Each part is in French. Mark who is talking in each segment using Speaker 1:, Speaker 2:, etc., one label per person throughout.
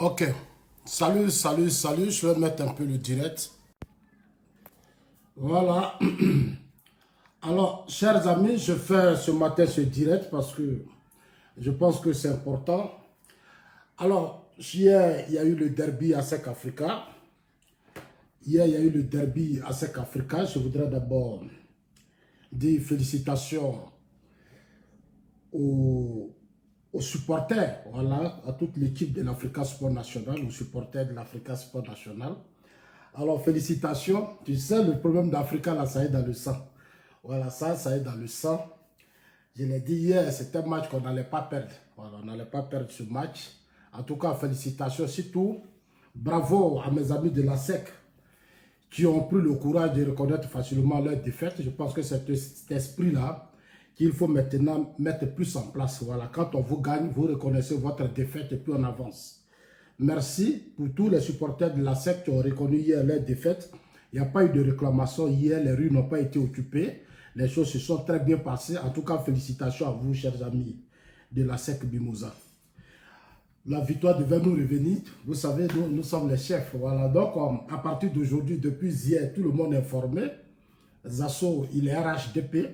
Speaker 1: Ok, salut, je vais mettre un peu le direct. Voilà. Alors, chers amis, je fais ce matin ce direct parce que je pense que c'est important. Alors, hier, il y a eu le derby à Sec Africa. Hier, il y a eu le derby à Sec Africa. Je voudrais d'abord dire félicitations aux, aux supporters, voilà, à toute l'équipe de l'Africa Sport National, aux supporters de l'Africa Sport National. Alors, félicitations. Tu sais, le problème d'Africa, là, ça est dans le sang. Voilà, ça est dans le sang. Je l'ai dit hier, c'était un match qu'on n'allait pas perdre. Voilà, on n'allait pas perdre ce match. En tout cas, félicitations. Surtout, bravo à mes amis de la SEC qui ont pris le courage de reconnaître facilement leur défaite. Je pense que c'est cet esprit-là qu'il faut maintenant mettre plus en place. Voilà, quand on vous gagne, vous reconnaissez votre défaite et puis on avance. Merci pour tous les supporters de la SEC qui ont reconnu hier leur défaite. Il n'y a pas eu de réclamation hier, les rues n'ont pas été occupées. Les choses se sont très bien passées. En tout cas, félicitations à vous, chers amis de la SEC Mimouza. La victoire devait nous revenir. Vous savez, nous sommes les chefs. Voilà. Donc, à partir d'aujourd'hui, depuis hier, tout le monde est informé. Zasso, il est RHDP.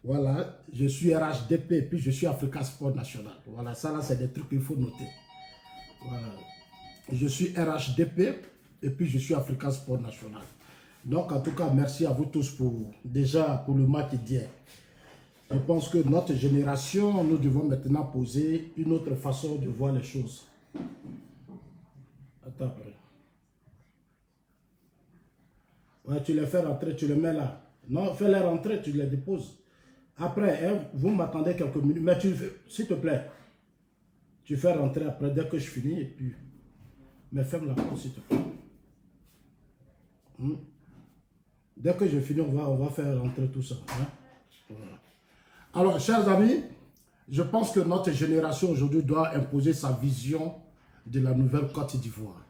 Speaker 1: Voilà, je suis RHDP, puis je suis Africa Sport National. Voilà, ça là, c'est des trucs qu'il faut noter. Voilà. Je suis RHDP et puis je suis Africa Sport National. Donc, en tout cas, merci à vous tous pour le match d'hier. Je pense que notre génération, nous devons maintenant poser une autre façon de voir les choses. Attends après. Ouais, tu les fais rentrer, tu les mets là. Non, fais-les rentrer, tu les déposes. Après, hein, vous m'attendez quelques minutes. Mais s'il te plaît, tu fais rentrer après dès que je finis et puis... Mais ferme la porte s'il te plaît. Dès que je finis, on va faire rentrer tout ça. Hein? Voilà. Alors, chers amis, je pense que notre génération aujourd'hui doit imposer sa vision de la nouvelle Côte d'Ivoire.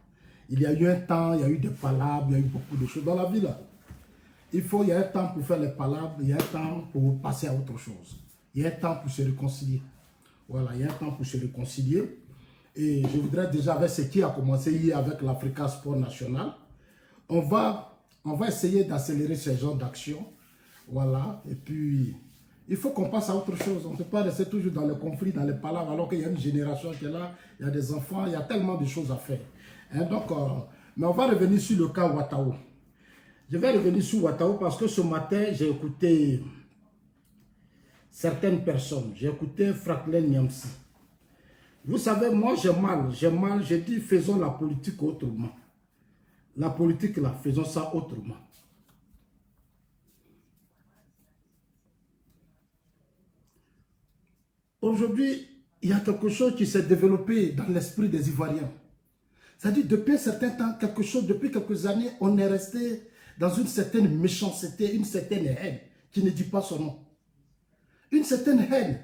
Speaker 1: Il y a eu un temps, il y a eu des palabres, il y a eu beaucoup de choses dans la vie là. Il y a un temps pour faire les palabres, il y a un temps pour passer à autre chose. Il y a un temps pour se réconcilier. Voilà, il y a un temps pour se réconcilier. Et je voudrais déjà, avec ce qui a commencé hier avec l'Africa Sport National, on va essayer d'accélérer ces genres d'actions. Voilà, et puis il faut qu'on passe à autre chose. On ne peut pas rester toujours dans le conflit, dans les palabres, alors qu'il y a une génération qui est là, il y a des enfants, il y a tellement de choses à faire. Hein, donc, mais on va revenir sur le cas Ouattao. Je vais revenir sur Ouattao parce que ce matin, j'ai écouté certaines personnes. J'ai écouté Franklin Nyamsi. Vous savez, moi j'ai dit faisons la politique autrement. La politique là, faisons ça autrement. Aujourd'hui, il y a quelque chose qui s'est développé dans l'esprit des Ivoiriens. C'est-à-dire, depuis un certain temps, depuis quelques années, on est resté dans une certaine méchanceté, une certaine haine, qui ne dit pas son nom. Une certaine haine.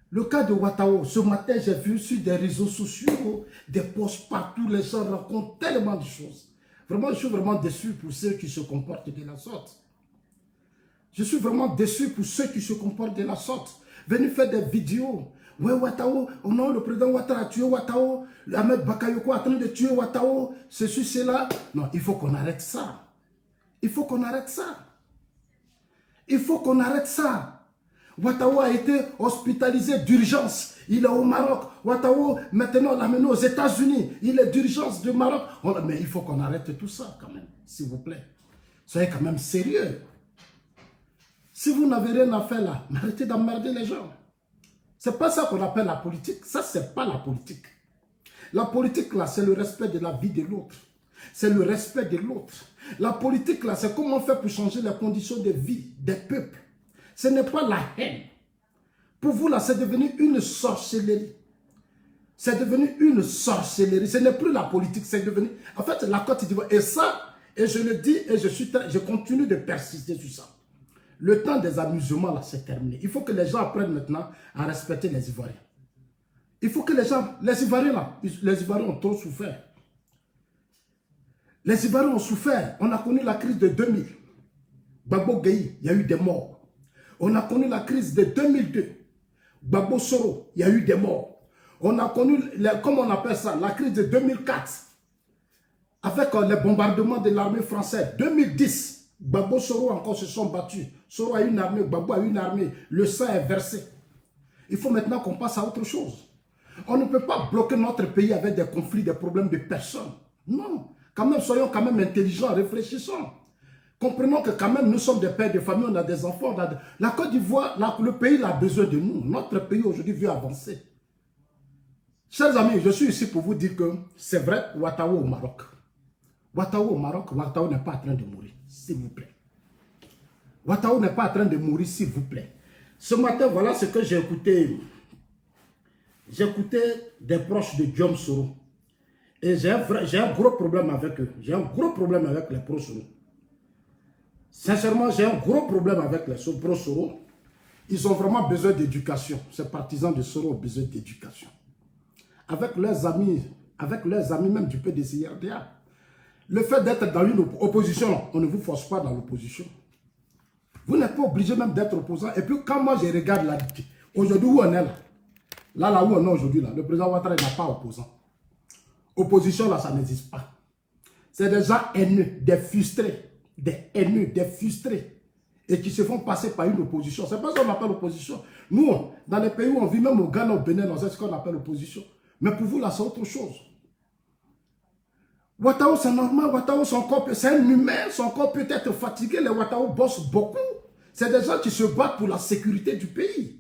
Speaker 1: Le cas de Ouattao, ce matin, j'ai vu sur des réseaux sociaux, des posts partout, les gens racontent tellement de choses. Vraiment, je suis vraiment déçu pour ceux qui se comportent de la sorte. Je suis vraiment déçu pour ceux qui se comportent de la sorte. Venez faire des vidéos. Ouais, Ouattao, oh non, le président Ouattara a tué Ouattao. Ahmed Bakayoko est en train de tuer Ouattao. Ceci, cela. Non, il faut qu'on arrête ça. Il faut qu'on arrête ça. Il faut qu'on arrête ça. Ouattao a été hospitalisé d'urgence. Il est au Maroc. Ouattao, maintenant, l'a mené aux États-Unis. Il est d'urgence du Maroc. Mais il faut qu'on arrête tout ça quand même, s'il vous plaît. Soyez quand même sérieux. Si vous n'avez rien à faire là, arrêtez d'emmerder les gens. C'est pas ça qu'on appelle la politique. Ça, c'est pas la politique. La politique là, c'est le respect de la vie de l'autre. C'est le respect de l'autre. La politique là, c'est comment faire pour changer les conditions de vie des peuples. Ce n'est pas la haine. Pour vous, là, c'est devenu une sorcellerie. C'est devenu une sorcellerie. Ce n'est plus la politique, c'est devenu... En fait, la Côte d'Ivoire. Et ça, et je le dis, et je continue de persister sur ça. Le temps des amusements, là, c'est terminé. Il faut que les gens apprennent maintenant à respecter les Ivoiriens. Il faut que les Ivoiriens, là, les Ivoiriens ont trop souffert. Les Ivoiriens ont souffert. On a connu la crise de 2000. Gbagbo Gueye, il y a eu des morts. On a connu la crise de 2002. Gbagbo Soro, il y a eu des morts. On a connu, comment on appelle ça, la crise de 2004, avec les bombardements de l'armée française. 2010, Gbagbo, Soro encore se sont battus. Soro a une armée, Gbagbo a une armée. Le sang est versé. Il faut maintenant qu'on passe à autre chose. On ne peut pas bloquer notre pays avec des conflits, des problèmes de personnes. Non. Quand même, soyons quand même intelligents, réfléchissons. Comprenons que quand même, nous sommes des pères de famille, on a des enfants. La Côte d'Ivoire, le pays a besoin de nous. Notre pays aujourd'hui veut avancer. Chers amis, je suis ici pour vous dire que c'est vrai, Ouattara au Maroc. Ouattara au Maroc, Ouattara n'est pas en train de mourir, s'il vous plaît. Ouattara n'est pas en train de mourir, s'il vous plaît. Ce matin, voilà ce que j'ai écouté. J'écoutais des proches de Guillaume Soro. Et j'ai un gros problème avec eux. J'ai un gros problème avec les proches Soro. Sincèrement, j'ai un gros problème avec les proches Soro. Ils ont vraiment besoin d'éducation. Ces partisans de Soro ont besoin d'éducation. Avec leurs amis même du PDCRDA. Le fait d'être dans une opposition, on ne vous force pas dans l'opposition. Vous n'êtes pas obligé même d'être opposant. Et puis quand moi je regarde là, aujourd'hui où on est là, là où on est aujourd'hui, le président Ouattara n'a pas opposant. Opposition là, ça n'existe pas. C'est des gens haineux, des frustrés, des haineux, des frustrés. Et qui se font passer par une opposition. C'est pas ça qu'on appelle opposition. Nous, dans les pays où on vit, même au Ghana, au Bénin, on sait ce qu'on appelle opposition. Mais pour vous là, c'est autre chose. Ouattara, c'est normal, Ouattara, c'est un humain, son corps peut être fatigué, les Ouattara bossent beaucoup. C'est des gens qui se battent pour la sécurité du pays.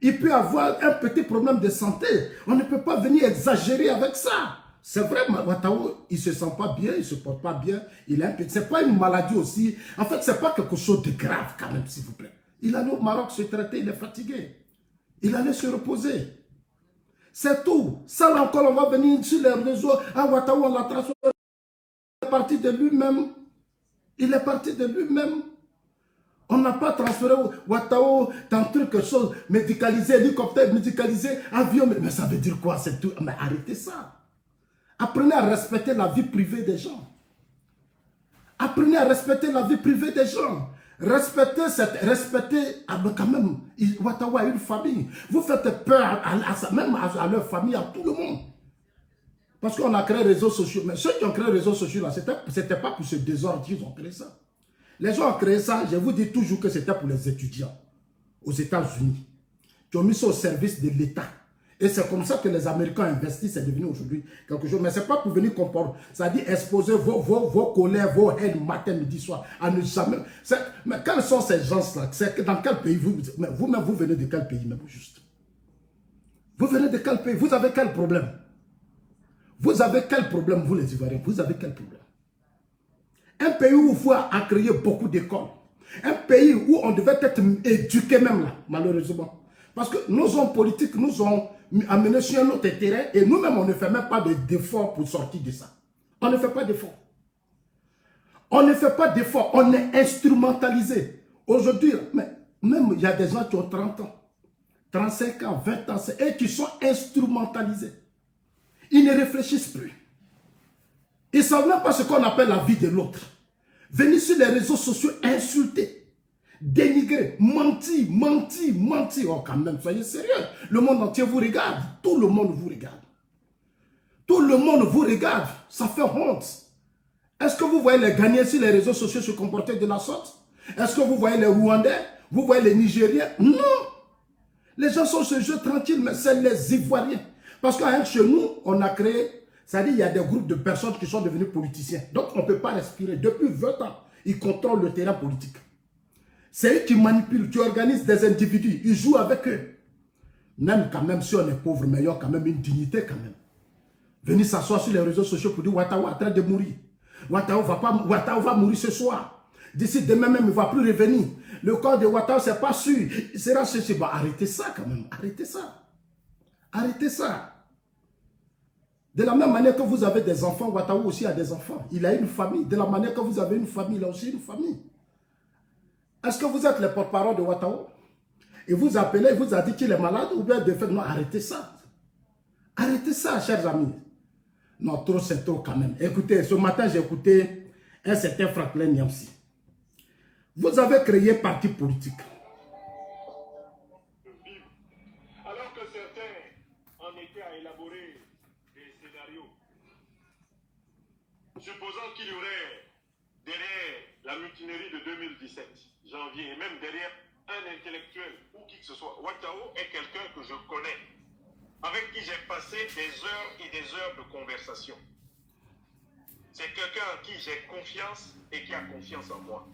Speaker 1: Il peut avoir un petit problème de santé. On ne peut pas venir exagérer avec ça. C'est vrai, Ouattara, il ne se sent pas bien, il ne se porte pas bien. Ce n'est pas une maladie aussi. En fait, ce n'est pas quelque chose de grave quand même, s'il vous plaît. Il allait au Maroc se traiter, il est fatigué. Il allait se reposer. C'est tout. Ça, là encore, on va venir sur les réseaux. Ah, Ouattara, on l'a transformé. Il est parti de lui-même. Il est parti de lui-même. On n'a pas transféré Ouattara dans quelque chose médicalisé, hélicoptère médicalisé, avion. Mais ça veut dire quoi? C'est tout. Mais arrêtez ça. Apprenez à respecter la vie privée des gens. Apprenez à respecter la vie privée des gens. Respectez quand même, Ouattara a une famille. Vous faites peur même à leur famille, à tout le monde. Parce qu'on a créé les réseaux sociaux. Mais ceux qui ont créé les réseaux sociaux, là, c'était pas pour ce désordre qu'ils ont créé ça. Les gens ont créé ça, je vous dis toujours que c'était pour les étudiants aux États-Unis qui ont mis ça au service de l'État. Et c'est comme ça que les Américains investissent, c'est devenu aujourd'hui quelque chose. Mais ce n'est pas pour venir comprendre. Ça dit exposer vos colères, vos haines matin, midi, soir. À ne jamais. Mais quels sont ces gens-là? Dans quel pays vous-même, vous venez de quel pays, même juste? Vous venez de quel pays? Vous avez quel problème? Vous avez quel problème, vous les Ivoiriens? Vous avez quel problème? Un pays où il faut créer beaucoup d'écoles. Un pays où on devait être éduqué même là, malheureusement. Parce que nos hommes politiques nous ont amenés sur un autre terrain et nous-mêmes, on ne fait même pas d'efforts pour sortir de ça. On ne fait pas d'efforts. On ne fait pas d'efforts. On est instrumentalisé. Aujourd'hui, même il y a des gens qui ont 30 ans, 35 ans, 20 ans, et qui sont instrumentalisés. Ils ne réfléchissent plus. Ils ne savent même pas ce qu'on appelle la vie de l'autre. Venir sur les réseaux sociaux, insulter, dénigrer, mentir. Oh, quand même, soyez sérieux. Le monde entier vous regarde. Tout le monde vous regarde. Tout le monde vous regarde. Ça fait honte. Est-ce que vous voyez les Ghanéens sur les réseaux sociaux se comporter de la sorte? Est-ce que vous voyez les Rwandais? Vous voyez les Nigériens? Non. Les gens sont sur ce jeu tranquille, mais c'est les Ivoiriens. Parce que chez nous, on a créé, c'est-à-dire il y a des groupes de personnes qui sont devenus politiciens. Donc on ne peut pas respirer. Depuis 20 ans, ils contrôlent le terrain politique. C'est eux qui manipulent, qui organisent des individus. Ils jouent avec eux. Même quand même si on est pauvre, mais ils ont quand même une dignité quand même. Venir s'asseoir sur les réseaux sociaux pour dire Ouattara est en train de mourir. Ouattara va mourir ce soir. D'ici demain même, il ne va plus revenir. Le corps de Ouattara, ce n'est pas sûr. Il sera ceci. Bah, arrêtez ça quand même. Arrêtez ça. Arrêtez ça. De la même manière que vous avez des enfants, Ouattara aussi a des enfants. Il a une famille. De la manière que vous avez une famille, il a aussi une famille. Est-ce que vous êtes les porte-parole de Ouattara? Et vous appelez, il vous a dit qu'il est malade ou bien de fait, non, arrêtez ça. Arrêtez ça, chers amis. Non, trop c'est trop quand même. Écoutez, ce matin, j'ai écouté un certain Franklin Nyamsi. Vous avez créé un parti politique.
Speaker 2: Alors que certains en étaient à qu'il y aurait derrière la mutinerie de 2017, janvier, et même derrière un intellectuel ou qui que ce soit, Ouattao est quelqu'un que je connais, avec qui j'ai passé des heures et des heures de conversation. C'est quelqu'un en qui j'ai confiance et qui a confiance en moi.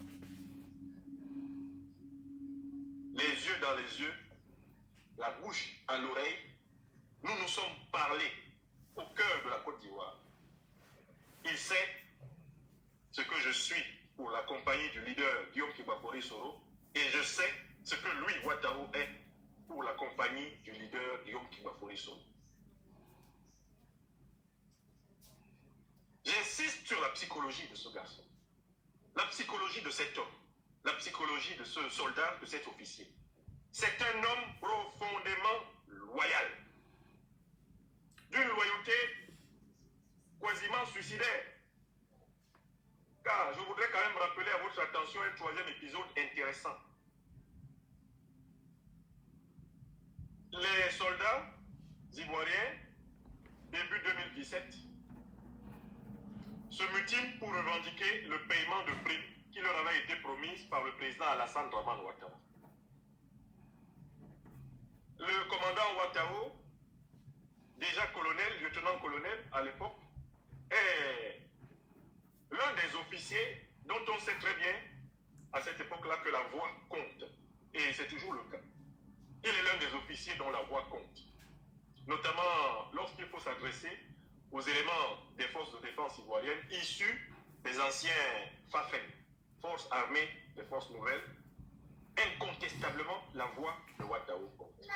Speaker 2: Les yeux dans les yeux, la bouche à l'oreille, nous nous sommes parlé au cœur de la Côte d'Ivoire. Il sait ce que je suis pour la compagnie du leader Guillaume Kibafori Soro et je sais ce que lui, Ouattao, est pour la compagnie du leader Guillaume Kibafori Soro. J'insiste sur la psychologie de ce garçon, la psychologie de cet homme, la psychologie de ce soldat, de cet officier. C'est un homme profondément loyal, d'une loyauté quasiment suicidaire. Car je voudrais quand même rappeler à votre attention un troisième épisode intéressant. Les soldats ivoiriens, début 2017, se mutinent pour revendiquer le paiement de primes qui leur avait été promise par le président Alassane Dramane Ouattara. Le commandant Ouattao, déjà colonel, lieutenant-colonel à l'époque, est l'un des officiers dont on sait très bien à cette époque-là que la voix compte. Et c'est toujours le cas. Il est l'un des officiers dont la voix compte. Notamment lorsqu'il faut s'adresser aux éléments des forces de défense ivoiriennes issus des anciens FAFEN, Forces armées des forces nouvelles. Incontestablement, la voix de Ouattao compte.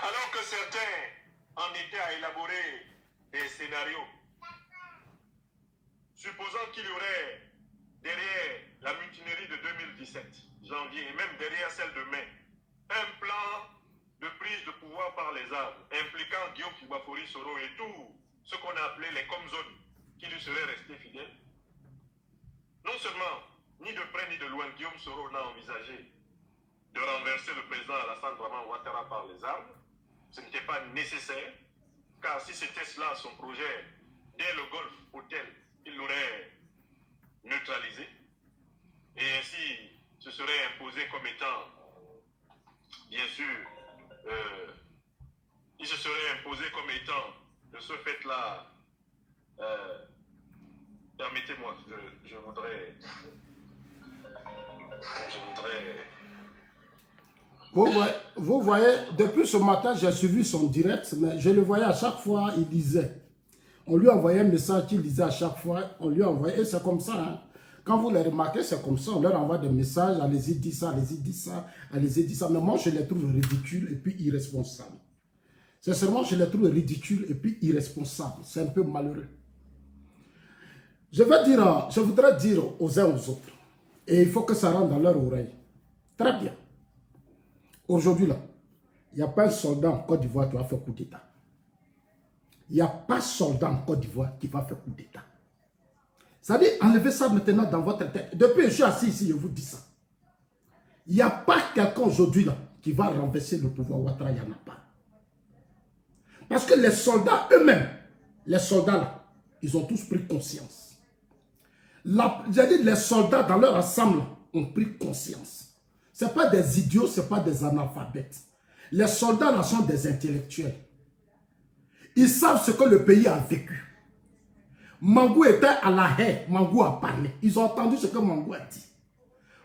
Speaker 2: Alors que certains en étaient à élaborer des scénarios, supposant qu'il y aurait derrière la mutinerie de 2017, janvier, et même derrière celle de mai, un plan de prise de pouvoir par les armes, impliquant Guillaume Kibafori Soro et tout ce qu'on a appelé les comzones, qui lui seraient restés fidèles. Non seulement, ni de près ni de loin, Guillaume Soro n'a envisagé de renverser le président Alassane Dramane Ouattara par les armes. Ce n'était pas nécessaire, car si c'était cela son projet, dès le Golfe Hotel, il l'aurait neutralisé. Et ainsi, se serait imposé comme étant, bien sûr, il se serait imposé comme étant, de ce fait-là, permettez-moi, je voudrais...
Speaker 1: Vous voyez, depuis ce matin, j'ai suivi son direct, mais je le voyais à chaque fois, il disait. On lui envoyait un message qu'il disait à chaque fois, on lui envoyait, et c'est comme ça. Hein. Quand vous les remarquez, c'est comme ça, on leur envoie des messages, allez-y, dis ça, allez-y, dis ça, allez-y, dis ça. Mais moi, je les trouve ridicules et puis irresponsables. Sincèrement, je les trouve ridicules et puis irresponsables. C'est un peu malheureux. Je voudrais dire aux uns aux autres, et il faut que ça rentre dans leur oreille. Très bien. Aujourd'hui, là, il n'y a pas un soldat en Côte d'Ivoire qui va faire coup d'État. Il n'y a pas un soldat en Côte d'Ivoire qui va faire coup d'État. C'est-à-dire, enlevez ça maintenant dans votre tête. Depuis que je suis assis ici, je vous dis ça. Il n'y a pas quelqu'un aujourd'hui là qui va renverser le pouvoir Ouattara, il n'y en a pas. Parce que les soldats eux-mêmes, les soldats là, ils ont tous pris conscience. J'ai dit, les soldats dans leur ensemble ont pris conscience. Ce n'est pas des idiots, ce n'est pas des analphabètes. Les soldats là sont des intellectuels. Ils savent ce que le pays a vécu. Mangou était à la haie, Mangou a parlé. Ils ont entendu ce que Mangou a dit.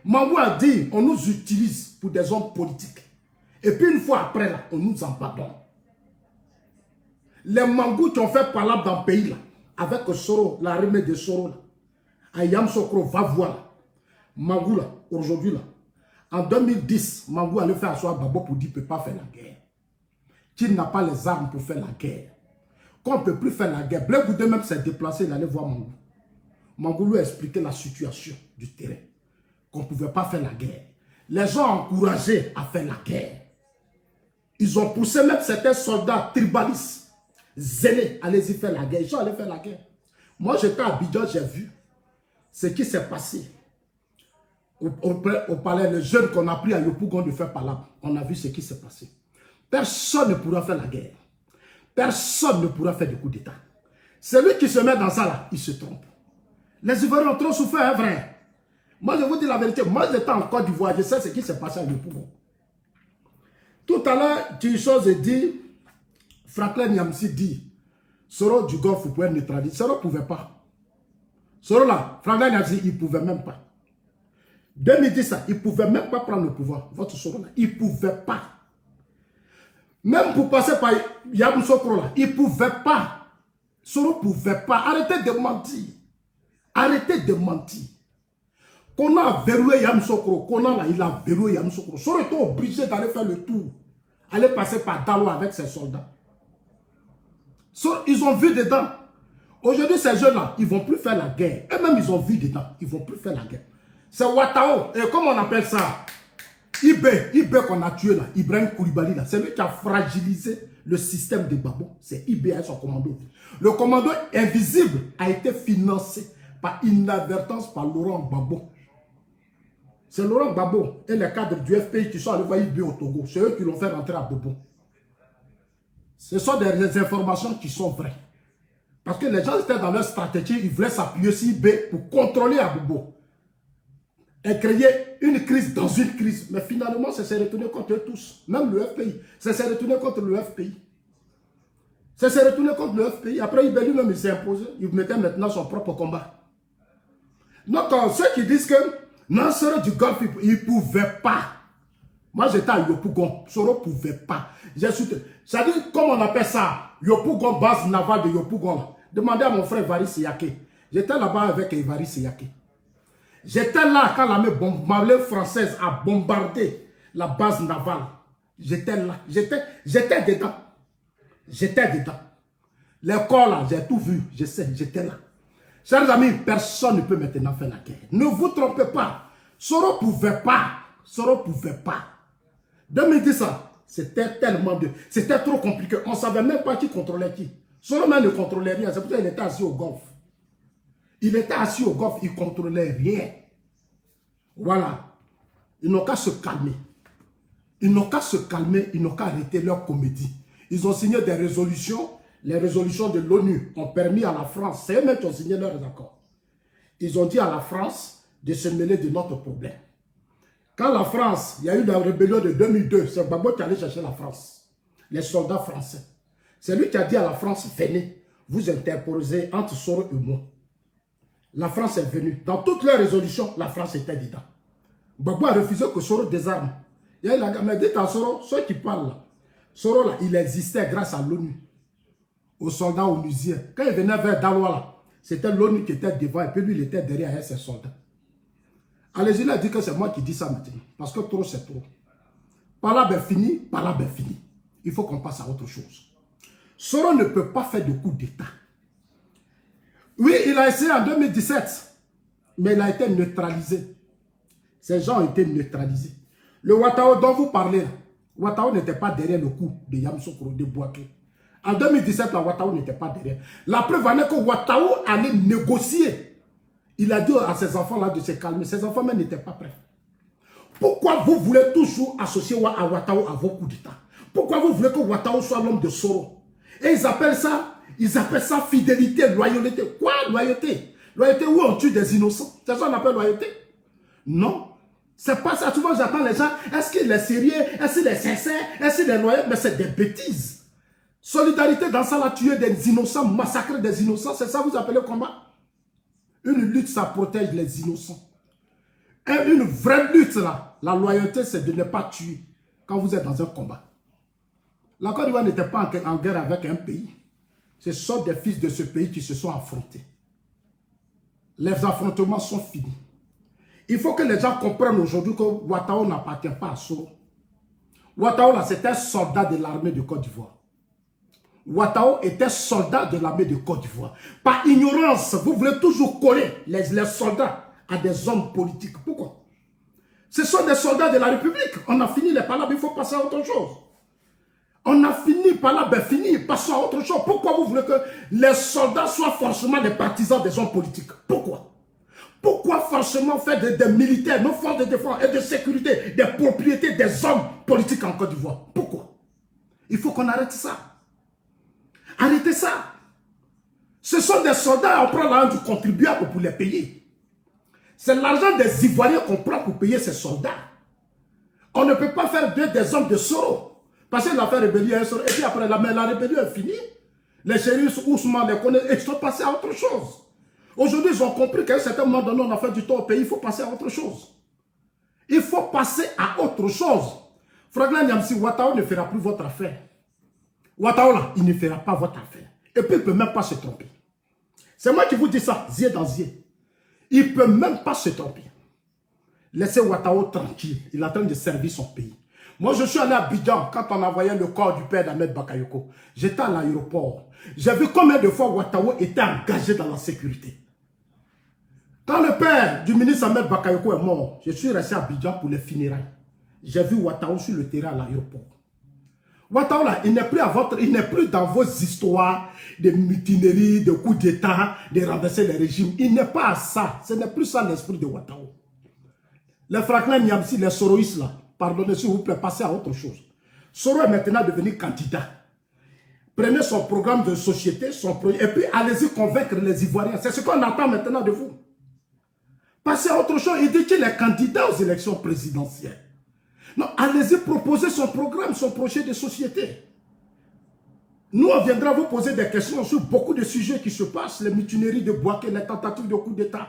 Speaker 1: Mangou a dit, on nous utilise pour des hommes politiques. Et puis une fois après, là, on nous en pardonne. Les Mangou qui ont fait parler dans le pays, là, avec Soro, la remée de Soro, là, Ayam Sokro va voir. Mangou, là, aujourd'hui, là, en 2010, Mangou allait faire asseoir Babo pour dire qu'il ne peut pas faire la guerre. Qu'il n'a pas les armes pour faire la guerre. Qu'on ne peut plus faire la guerre. Blé Goudé même s'est déplacé, il allait voir Mangou. Mangou lui a expliqué la situation du terrain. Qu'on ne pouvait pas faire la guerre. Les gens ont encouragé à faire la guerre. Ils ont poussé même certains soldats tribalistes, zélés, allez-y faire la guerre. Ils sont allés faire la guerre. Moi j'étais à Abidjan, j'ai vu ce qui s'est passé. Au palais, les jeunes qu'on a pris à Yopougon de faire palabre, on a vu ce qui s'est passé. Personne ne pourra faire la guerre. Personne ne pourra faire des coups d'État. Celui qui se met dans ça là, il se trompe. Les Ivoiriens ont trop souffert, hein, vrai. Moi, je vous dis la vérité. Moi, j'étais en Côte d'Ivoire. Je sais ce qui s'est passé à Yopougon. Tout à l'heure, Tinchose dit, Franklin Nyamsi dit, Soro du Golfe, vous pouvez neutraliser. Soro ne pouvait pas. Soro là, Franklin Nyamsi, il ne pouvait même pas. 2010, il ne pouvait même pas prendre le pouvoir. Votre Soro là, il ne pouvait pas. Même pour passer par Yamoussoukro là, il ne pouvait pas. Soro ne pouvait pas. Arrêtez de mentir. Arrêtez de mentir. Qu'on a verrouillé Yamoussoukro, qu'on a là, il a verrouillé Yamoussoukro. Soro était obligé d'aller faire le tour. Aller passer par Dalo avec ses soldats. Ils ont vu dedans. Aujourd'hui, ces jeunes-là, ils ne vont plus faire la guerre. Eux-mêmes, ils ont vu dedans. Ils ne vont plus faire la guerre. C'est Ouattao. Et comment on appelle ça? Ibé qu'on a tué là. Ibrahim Koulibaly là. C'est lui qui a fragilisé le système de Gbagbo. C'est Ibé et son commando. Le commando invisible a été financé par inadvertance par Laurent Gbagbo. C'est Laurent Gbagbo et les cadres du FPI qui sont allés voir Ibé au Togo. C'est eux qui l'ont fait rentrer à Bobo. Ce sont des informations qui sont vraies. Parce que les gens étaient dans leur stratégie, ils voulaient s'appuyer sur Ibé pour contrôler Abobo. Et créer une crise dans une crise. Mais finalement, ça s'est retourné contre eux tous. Même le FPI. Ça s'est retourné contre le FPI. Ça s'est retourné contre le FPI. Après, Ibé lui-même, il s'est imposé. Il mettait maintenant son propre combat. Donc, ceux qui disent que non, Soro du Golfe, il ne pouvait pas. Moi, j'étais à Yopougon. Soro ne pouvait pas. Ça dit, comment on appelle ça? Yopougon, base navale de Yopougon. Demandez à mon frère Evari Seyake. J'étais là-bas avec Evari Seyake. J'étais là quand l'armée française a bombardé la base navale. J'étais là. J'étais dedans. J'étais dedans. Les corps là, j'ai tout vu. Je sais, j'étais là. Chers amis, personne ne peut maintenant faire la guerre. Ne vous trompez pas. Soro ne pouvait pas. Soro ne pouvait pas. 2010, c'était tellement de... C'était trop compliqué. On ne savait même pas qui contrôlait qui. Soro même ne contrôlait rien. C'est pour ça qu'il était assis au golfe. Il était assis au golfe. Il ne contrôlait rien. Voilà. Ils n'ont qu'à se calmer. Ils n'ont qu'à se calmer. Ils n'ont qu'à arrêter leur comédie. Ils ont signé des résolutions. Les résolutions de l'ONU ont permis à la France, c'est eux-mêmes qui ont signé leurs accords. Ils ont dit à la France de se mêler de notre problème. Quand la France, il y a eu la rébellion de 2002, c'est Gbagbo qui allait chercher la France. Les soldats français. C'est lui qui a dit à la France, venez, vous interposez entre Soro et moi. La France est venue. Dans toutes leurs résolutions, la France était dedans. Gbagbo a refusé que Soro désarme. Il y a la mais dites à Soro, ceux qui parlent là, Soro là, il existait grâce à l'ONU. Aux soldats onusiens. Quand il venait vers Daloa, c'était l'ONU qui était devant et puis lui, il était derrière ses soldats. Allez-y, il a dit que c'est moi qui dis ça maintenant. Parce que trop, c'est trop. Par là, ben fini, par là, ben fini. Il faut qu'on passe à autre chose. Soro ne peut pas faire de coup d'État. Oui, il a essayé en 2017, mais il a été neutralisé. Ces gens ont été neutralisés. Le Ouattao dont vous parlez, Ouattao n'était pas derrière le coup de Yamoussoukro, de Bouaké. En 2017, la Ouattao n'était pas derrière. La preuve en est que Ouattao allait négocier. Il a dit à ses enfants-là de se calmer. Ses enfants même n'étaient pas prêts. Pourquoi vous voulez toujours associer à Ouattao à vos coups d'État? Pourquoi vous voulez que Ouattao soit l'homme de Soro? Et ils appellent ça fidélité, loyauté. Quoi, loyauté? Loyauté où on tue des innocents? C'est ça qu'on appelle loyauté? Non. C'est pas ça. Souvent, j'attends les gens. Est-ce qu'il est sérieux? Est-ce qu'il est sincère? Est-ce qu'il est loyal? Mais c'est des bêtises. Solidarité dans ça, là, tuer des innocents, massacrer des innocents, c'est ça que vous appelez combat? Une lutte, ça protège les innocents. Et une vraie lutte, là, la loyauté, c'est de ne pas tuer quand vous êtes dans un combat. La Côte d'Ivoire n'était pas en guerre avec un pays. Ce sont des fils de ce pays qui se sont affrontés. Les affrontements sont finis. Il faut que les gens comprennent aujourd'hui que Ouattao n'appartient pas à Soro. Ouattao, là, c'était un soldat de l'armée de Côte d'Ivoire. Ouattao était soldat de l'armée de Côte d'Ivoire. Par ignorance, vous voulez toujours coller les soldats à des hommes politiques. Pourquoi? Ce sont des soldats de la République. On a fini les palabres, il faut passer à autre chose. On a fini par là, ben fini, passons à autre chose. Pourquoi vous voulez que les soldats soient forcément des partisans des hommes politiques? Pourquoi? Pourquoi forcément faire des militaires, nos forces de défense et de sécurité, des propriétés des hommes politiques en Côte d'Ivoire? Pourquoi? Il faut qu'on arrête ça. Arrêtez ça. Ce sont des soldats, on prend l'argent du contribuable pour les payer. C'est l'argent des Ivoiriens qu'on prend pour payer ces soldats. On ne peut pas faire des hommes de Soro. Parce qu'il a fait rébellion un Soro. Et puis après, la rébellion est finie. Les shérifs Ousmane les connaissent et ils sont passés à autre chose. Aujourd'hui, ils ont compris qu'à un certain moment donné, on a fait du tort au pays. Il faut passer à autre chose. Il faut passer à autre chose. Franklin Nyamsi, Ouattara ne fera plus votre affaire. Ouattara, là, il ne fera pas votre affaire. Et puis, il ne peut même pas se tromper. C'est moi qui vous dis ça, zier dans zier. Il ne peut même pas se tromper. Laissez Ouattara tranquille. Il est en train de servir son pays. Moi, je suis allé à Abidjan quand on envoyait le corps du père d'Ahmed Bakayoko. J'étais à l'aéroport. J'ai vu combien de fois Ouattara était engagé dans la sécurité. Quand le père du ministre Ahmed Bakayoko est mort, je suis resté à Abidjan pour les funérailles. J'ai vu Ouattara sur le terrain à l'aéroport. Ouattara, il n'est plus il n'est plus dans vos histoires de mutineries, de coups d'État, de renverser les régimes. Il n'est pas à ça. Ce n'est plus ça l'esprit de Ouattara. Les Franklin Nyamsi, les Soroïstes là, pardonnez s'il vous plaît, passez à autre chose. Soro est maintenant devenu candidat. Prenez son programme de société, son projet, et puis allez-y convaincre les Ivoiriens. C'est ce qu'on attend maintenant de vous. Passez à autre chose. Il dit qu'il est candidat aux élections présidentielles. Non, allez-y proposer son programme, son projet de société. Nous, on viendra vous poser des questions sur beaucoup de sujets qui se passent, les mutineries de Bouaké, les tentatives de coup d'État.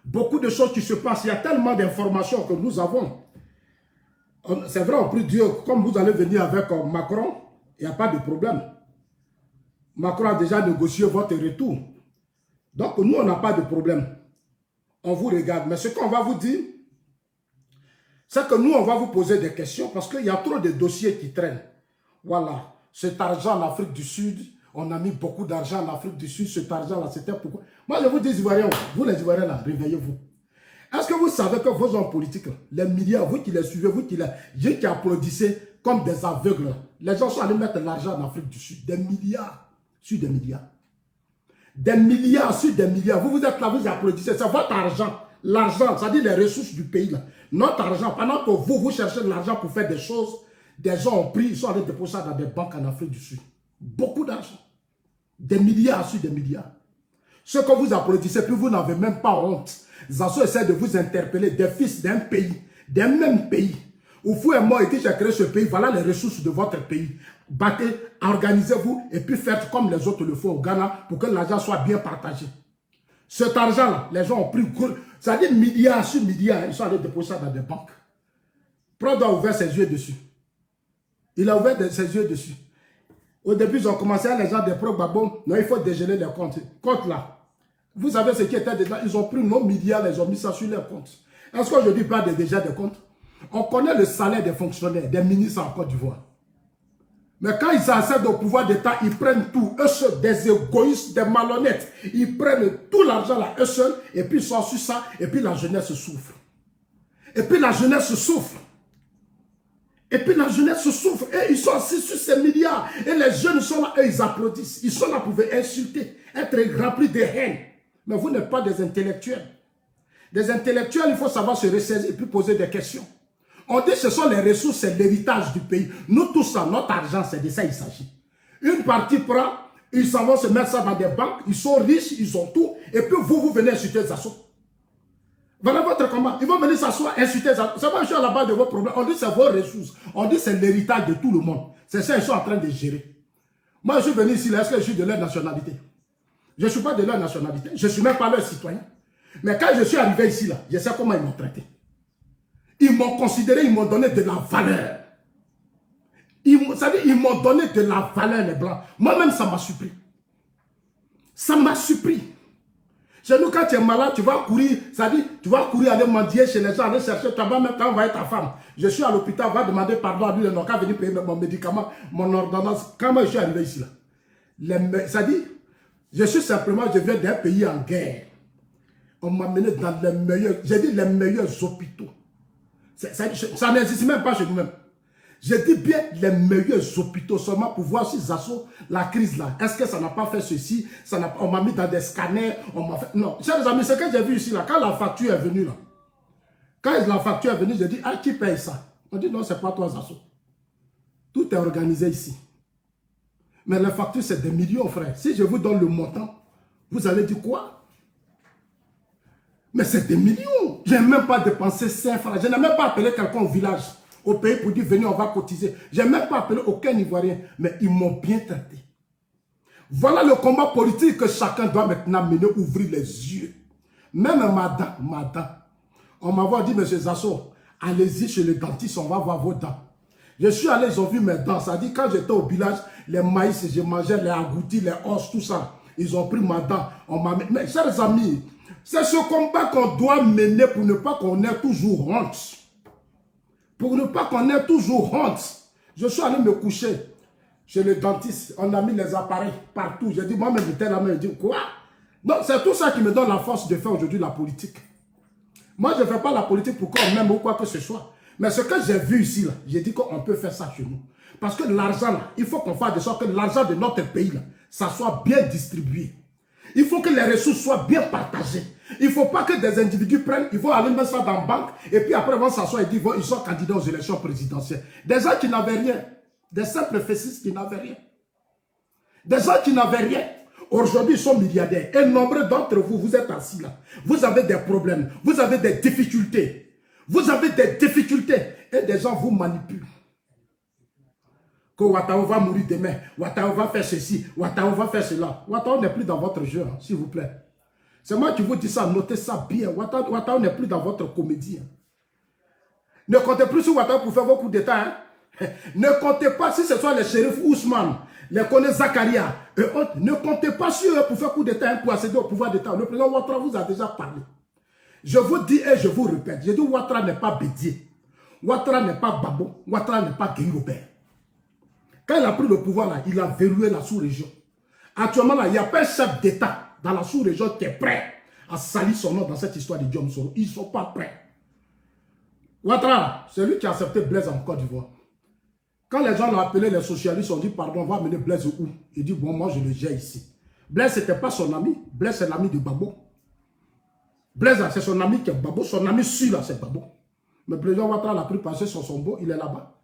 Speaker 1: Beaucoup de choses qui se passent. Il y a tellement d'informations que nous avons. C'est vrai, on prie Dieu, comme vous allez venir avec Macron, il n'y a pas de problème. Macron a déjà négocié votre retour. Donc, nous, on n'a pas de problème. On vous regarde. Mais ce qu'on va vous dire, c'est que nous, on va vous poser des questions parce qu'il y a trop de dossiers qui traînent. Voilà. Cet argent en Afrique du Sud, on a mis beaucoup d'argent en Afrique du Sud. Cet argent-là, c'était pourquoi. Moi, je vous dis, Ivoiriens, vous les Ivoiriens, là, réveillez-vous. Est-ce que vous savez que vos hommes politiques, les milliards, vous qui les suivez, vous qui applaudissez comme des aveugles, les gens sont allés mettre l'argent en Afrique du Sud. Des milliards sur des milliards. Des milliards sur des milliards. Vous êtes là, vous applaudissez. C'est votre argent. L'argent, c'est-à-dire les ressources du pays. Là. Notre argent, pendant que vous cherchez de l'argent pour faire des choses, des gens ont pris, ils sont allés déposer ça dans des banques en Afrique du Sud. Beaucoup d'argent. Des milliards sur des milliards. Ce que vous applaudissez, puis vous n'avez même pas honte. Zasso essaie de vous interpeller, des fils d'un pays, d'un même pays. Où vous et moi, et qui j'ai créé ce pays, voilà les ressources de votre pays. Battez, organisez-vous et puis faites comme les autres le font au Ghana pour que l'argent soit bien partagé. Cet argent-là, les gens ont pris, ça dit milliards sur milliards, ils sont allés déposer ça dans des banques. Prado a ouvert ses yeux dessus. Il a ouvert ses yeux dessus. Au début, ils ont commencé à les gens des pro-babons, non, il faut dégeler les comptes. Comptes là. Vous savez ce qui était dedans, ils ont pris nos milliards, ils ont mis ça sur leurs comptes. Est-ce qu'aujourd'hui, pas déjà des comptes? On connaît le salaire des fonctionnaires, des ministres en Côte d'Ivoire. Mais quand ils accèdent au pouvoir d'État, ils prennent tout. Eux seuls, des égoïstes, des malhonnêtes. Ils prennent tout l'argent là, eux seuls, et puis ils sont sur ça, et puis la jeunesse souffre. Et puis la jeunesse souffre. Et puis la jeunesse souffre. Et ils sont assis sur ces milliards. Et les jeunes sont là, eux, ils applaudissent. Ils sont là pour insulter, être remplis de haine. Mais vous n'êtes pas des intellectuels. Des intellectuels, il faut savoir se ressaisir et puis poser des questions. On dit que ce sont les ressources, c'est l'héritage du pays. Nous, tout ça, notre argent, c'est de ça il s'agit. Une partie prend, ils s'en vont se mettre ça dans des banques, ils sont riches, ils ont tout, et puis vous venez insulter les assos. Voilà votre combat. Ils vont venir s'asseoir, insulter les assos. C'est pas juste à la base de vos problèmes. On dit que c'est vos ressources. On dit que c'est l'héritage de tout le monde. C'est ça qu'ils sont en train de gérer. Moi, je suis venu ici, est-ce que je suis de leur nationalité? Je ne suis pas de leur nationalité. Je ne suis même pas leur citoyen. Mais quand je suis arrivé ici, là, je sais comment ils m'ont traité. Ils m'ont considéré, ils m'ont donné de la valeur. Ils m'ont donné de la valeur, les Blancs. Moi-même, ça m'a surpris. Ça m'a surpris. Chez nous, quand tu es malade, tu vas courir, tu vas courir aller mendier chez les gens, aller chercher, tu vas même envoyer ta femme. Je suis à l'hôpital, va demander pardon à lui, il n'a qu'à venir payer mon médicament, mon ordonnance. Quand moi je suis arrivé ici, là, je suis simplement, je viens d'un pays en guerre. On m'a mené dans les meilleurs, j'ai dit les meilleurs hôpitaux. Ça n'existe même pas chez nous-mêmes. Je dis bien les meilleurs hôpitaux seulement pour voir si Zasso, la crise là, est-ce que ça n'a pas fait ceci, on m'a mis dans des scanners, on m'a fait... Non, chers amis, ce que j'ai vu ici là, quand la facture est venue là, quand la facture est venue, j'ai dit, ah, qui paye ça? On dit, non, c'est pas toi Zasso. Tout est organisé ici. Mais la facture, c'est des millions, frère. Si je vous donne le montant, Vous allez dire quoi? Mais c'est des millions. Je n'ai même pas dépensé 5 francs. Je n'ai même pas appelé quelqu'un au village, au pays pour dire venez, on va cotiser. Je n'ai même pas appelé aucun Ivoirien. Mais ils m'ont bien traité. Voilà le combat politique que chacun doit maintenant mener, ouvrir les yeux. Même madame, on m'a dit, monsieur Zasso, allez-y chez le dentiste, on va voir vos dents. Je suis allé, ils ont vu mes dents. Ça dit, quand j'étais au village, les maïs, je mangeais les agoutis, les os, tout ça. Ils ont pris ma dent. On m'a mis. Mais chers amis, c'est ce combat qu'on doit mener pour ne pas qu'on ait toujours honte. Pour ne pas qu'on ait toujours honte. Je suis allé me coucher chez le dentiste. On a mis les appareils partout. J'ai dit, moi-même, j'étais là, mais je dis, quoi? Donc, c'est tout ça qui me donne la force de faire aujourd'hui la politique. Moi, je ne fais pas la politique pour qu'on m'aime ou quoi que ce soit. Mais ce que j'ai vu ici, là, j'ai dit qu'on peut faire ça chez nous. Parce que l'argent, là, il faut qu'on fasse de sorte que l'argent de notre pays, là, ça soit bien distribué. Il faut que les ressources soient bien partagées. Il ne faut pas que des individus prennent, ils vont aller mettre ça dans la banque, et puis après, ils vont s'asseoir et dire ils sont candidats aux élections présidentielles. Des gens qui n'avaient rien. Des simples fessistes qui n'avaient rien. Des gens qui n'avaient rien. Aujourd'hui, ils sont milliardaires. Et nombreux d'entre vous, vous êtes assis là. Vous avez des problèmes. Vous avez des difficultés. Vous avez des difficultés. Et des gens vous manipulent. Que Ouattara va mourir demain. Ouattara va faire ceci. Ouattara va faire cela. Ouattara n'est plus dans votre jeu, hein, s'il vous plaît. C'est moi qui vous dis ça. Notez ça bien. Ouattara n'est plus dans votre comédie. Hein. Ne comptez plus sur Ouattara pour faire vos coups d'État. Hein. Ne comptez pas si ce soit les shérifs Ousmane, les connaît Zakaria, et autres. Ne comptez pas sur eux pour faire coup d'État, pour accéder au pouvoir d'État. Le président Ouattara vous a déjà parlé. Je vous dis et je vous répète. Je dis Ouattara n'est pas Bédier. Ouattara n'est pas Babo. Ouattara n'est pas Guy Robert. Quand il a pris le pouvoir, là, il a verrouillé la sous-région. Actuellement, là, il n'y a pas un chef d'État dans la sous-région qui est prêt à salir son nom dans cette histoire de Diom Soro. Ils ne sont pas prêts. Ouattara, c'est lui qui a accepté Blaise en Côte d'Ivoire. Quand les gens l'ont appelé, les socialistes ont dit, pardon, on va amener Blaise où? Il dit, bon, moi je le gère ici. Blaise, ce n'était pas son ami. Blaise, c'est l'ami de Babo. Blaise, c'est son ami qui est Babo. Son ami sûr, là, c'est Babo. Mais le président Ouattara l'a pris passer sur son beau, il est là-bas.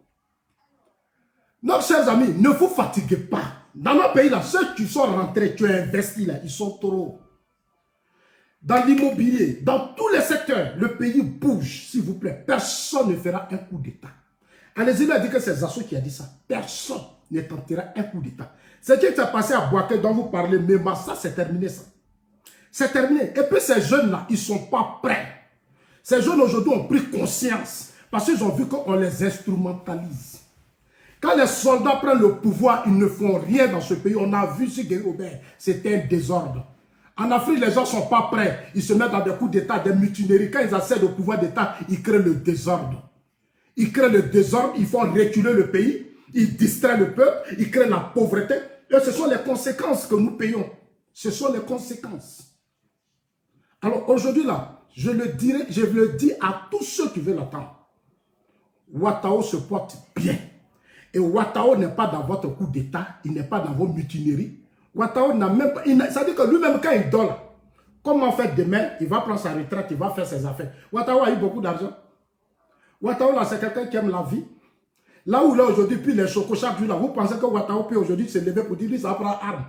Speaker 1: Donc, chers amis, ne vous fatiguez pas. Dans nos pays, là, ceux qui sont rentrés, qui ont investi, là, ils sont trop. Dans l'immobilier, dans tous les secteurs, le pays bouge, s'il vous plaît. Personne ne fera un coup d'État. Allez-y, a dit que c'est Zasso qui a dit ça. Personne ne tentera un coup d'État. Ce qui s'est passé à Boaké dont vous parlez, mais ça, c'est terminé ça. C'est terminé. Et puis ces jeunes-là, ils ne sont pas prêts. Ces jeunes aujourd'hui ont pris conscience parce qu'ils ont vu qu'on les instrumentalise. Quand les soldats prennent le pouvoir, ils ne font rien dans ce pays. On a vu ce Guy Robert, c'était un désordre. En Afrique, les gens ne sont pas prêts. Ils se mettent dans des coups d'État, des mutineries. Quand ils accèdent au pouvoir d'État, ils créent le désordre. Ils créent le désordre, ils font reculer le pays, ils distraient le peuple, ils créent la pauvreté. Et ce sont les conséquences que nous payons. Ce sont les conséquences. Alors aujourd'hui là, je le dis à tous ceux qui veulent l'entendre. Ouattara se porte bien. Et Ouattara n'est pas dans votre coup d'État, il n'est pas dans vos mutineries. Ouattara n'a même pas... Ça veut dire que lui-même quand il dort, comment faire demain, il va prendre sa retraite, il va faire ses affaires. Ouattara a eu beaucoup d'argent. Ouattara, c'est quelqu'un qui aime la vie. Là où là aujourd'hui, puis les chocos chaque jour, là, vous pensez que Ouattara peut aujourd'hui se lever pour dire, lui, ça va prendre arme.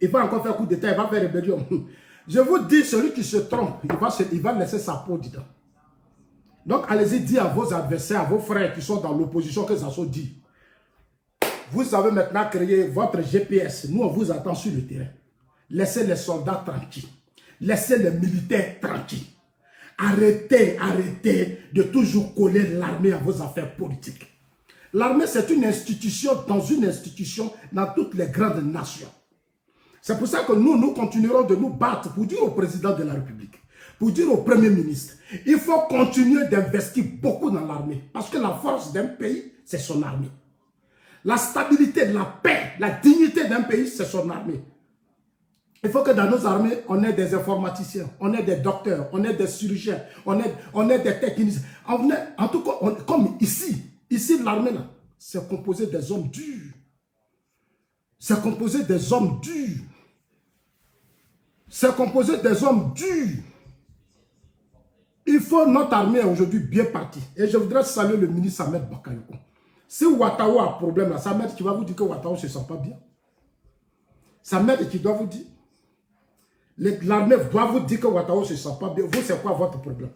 Speaker 1: Il va encore faire coup d'État, il va faire rébellion. Je vous dis, celui qui se trompe, il va laisser sa peau dedans. Donc, allez-y dire à vos adversaires, à vos frères qui sont dans l'opposition, que ça soit dit. Vous avez maintenant créé votre GPS. Nous, on vous attend sur le terrain. Laissez les soldats tranquilles. Laissez les militaires tranquilles. Arrêtez de toujours coller l'armée à vos affaires politiques. L'armée, c'est une institution dans toutes les grandes nations. C'est pour ça que nous continuerons de nous battre pour dire au président de la République, pour dire au Premier ministre, il faut continuer d'investir beaucoup dans l'armée. Parce que la force d'un pays, c'est son armée. La stabilité, la paix, la dignité d'un pays, c'est son armée. Il faut que dans nos armées, on ait des informaticiens, on ait des docteurs, on ait des chirurgiens, on ait des techniciens. En tout cas, comme ici l'armée, c'est composé des hommes durs. C'est composé des hommes durs. C'est composé des hommes durs. Il faut notre armée aujourd'hui bien partie. Et je voudrais saluer le ministre Ahmed Bakayoko. Si Ouattara a un problème là, sa mère qui va vous dire que Ouattara ne se sent pas bien. Sa mère qui doit vous dire. L'armée doit vous dire que Ouattara ne se sent pas bien. Vous, c'est quoi votre problème?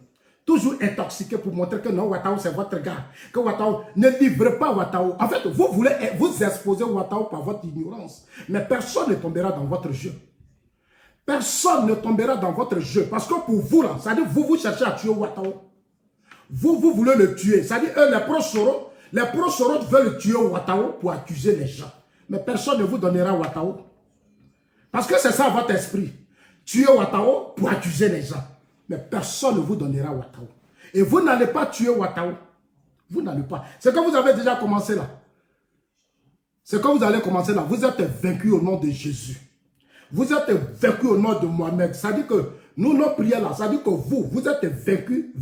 Speaker 1: Toujours intoxiqué pour montrer que non, Ouattara, c'est votre gars. Que Ouattara, ne livrez pas Ouattara. En fait, vous voulez vous exposer Ouattara par votre ignorance. Mais personne ne tombera dans votre jeu. Personne ne tombera dans votre jeu. Parce que pour vous, là, c'est-à-dire vous cherchez à tuer Ouattara. Vous voulez le tuer. C'est-à-dire, eux, les pro-Soro veulent tuer Ouattara pour accuser les gens. Mais personne ne vous donnera Ouattara. Parce que c'est ça votre esprit. Tuer Ouattara pour accuser les gens. Mais personne ne vous donnera Ouattara. Et vous n'allez pas tuer Ouattara. Vous n'allez pas. C'est que vous avez déjà commencé là. C'est que vous allez commencer là. Vous êtes vaincu au nom de Jésus. Vous êtes vaincu au nom de Mohamed. Ça dit que nous, nos prières là, ça dit que vous êtes vaincu.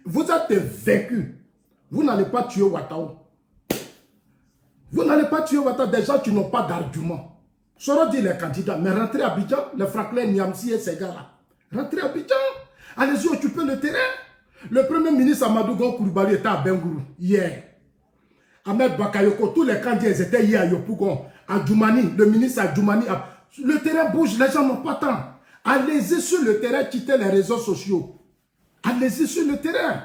Speaker 1: Vous êtes vaincu. Vous n'allez pas tuer Ouattara. Vous n'allez pas tuer Ouattara des gens qui n'ont pas d'argument. Soro dit les candidats, mais rentrez à Abidjan, les Franklin Niamsi et ces gars-là. Rentrez à Abidjan. Allez-y occuper le terrain. Le premier ministre Amadou Gon Coulibaly était à Bengourou hier. Ahmed Bakayoko, tous les candidats étaient hier à Yopougon, à Djoumani, le ministre à Djoumani. Le terrain bouge, les gens n'ont pas temps. Allez-y sur le terrain, quittez les réseaux sociaux. Allez-y sur le terrain.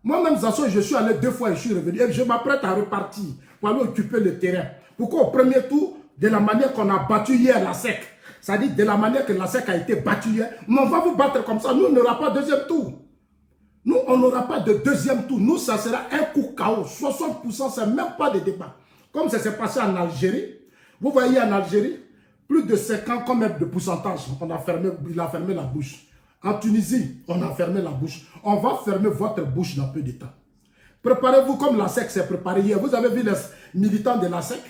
Speaker 1: Moi-même, je suis allé 2 fois et je suis revenu. Et je m'apprête à repartir pour aller occuper le terrain. Pourquoi au premier tour, de la manière qu'on a battu hier la SEC, c'est-à-dire de la manière que la SEC a été battue hier, mais on va vous battre comme ça. Nous, on n'aura pas de deuxième tour. Nous, on n'aura pas de deuxième tour. Nous, ça sera un coup KO. 60%, c'est même pas de débat. Comme ça s'est passé en Algérie. Vous voyez en Algérie, plus de 50 combien de pourcentage, il a fermé la bouche. En Tunisie, on a fermé la bouche. On va fermer votre bouche dans peu de temps. Préparez-vous comme la SEC s'est préparée hier. Vous avez vu les militants de la SEC?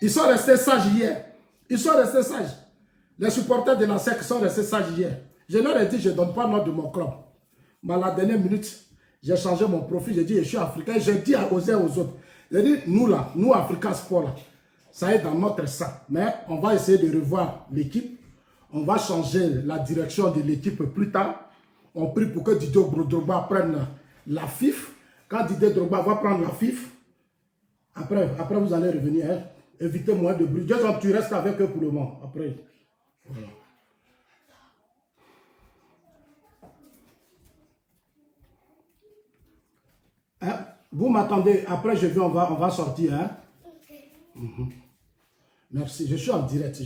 Speaker 1: Ils sont restés sages hier. Ils sont restés sages. Les supporters de la SEC sont restés sages hier. Je leur ai dit, je ne donne pas le nom de mon club. Mais à la dernière minute, j'ai changé mon profil. J'ai dit, je suis africain. J'ai dit aux uns aux autres. J'ai dit, nous là, nous Africains Sport là, ça est dans notre sang. Mais on va essayer de revoir l'équipe. On va changer la direction de l'équipe plus tard. On prie pour que Didier Drogba prenne la FIF. Quand Didier Drogba va prendre la FIF, après vous allez revenir. Hein. Évitez moins de bruit. Jason, tu restes avec eux pour le moment. Après. Voilà. Hein? Vous m'attendez. Après, je viens, on va sortir. Hein? Merci. Je suis en direct.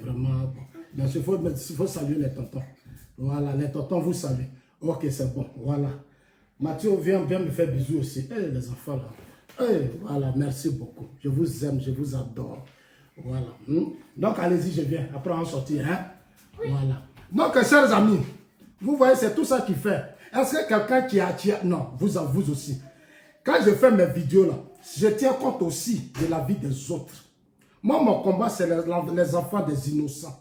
Speaker 1: Vraiment. Merci. Il faut saluer les tontons. Voilà, les tontons, vous saluez. Ok, c'est bon. Voilà. Mathieu, viens me faire bisous aussi. Les enfants là. Voilà, merci beaucoup. Je vous aime, je vous adore. Voilà. Donc, allez-y, je viens. Après, on sortir. Hein? Voilà. Donc, chers amis, vous voyez, c'est tout ça qui fait. Est-ce que quelqu'un qui a... Non, vous aussi. Quand je fais mes vidéos là, je tiens compte aussi de la vie des autres. Moi, mon combat, c'est les enfants des innocents.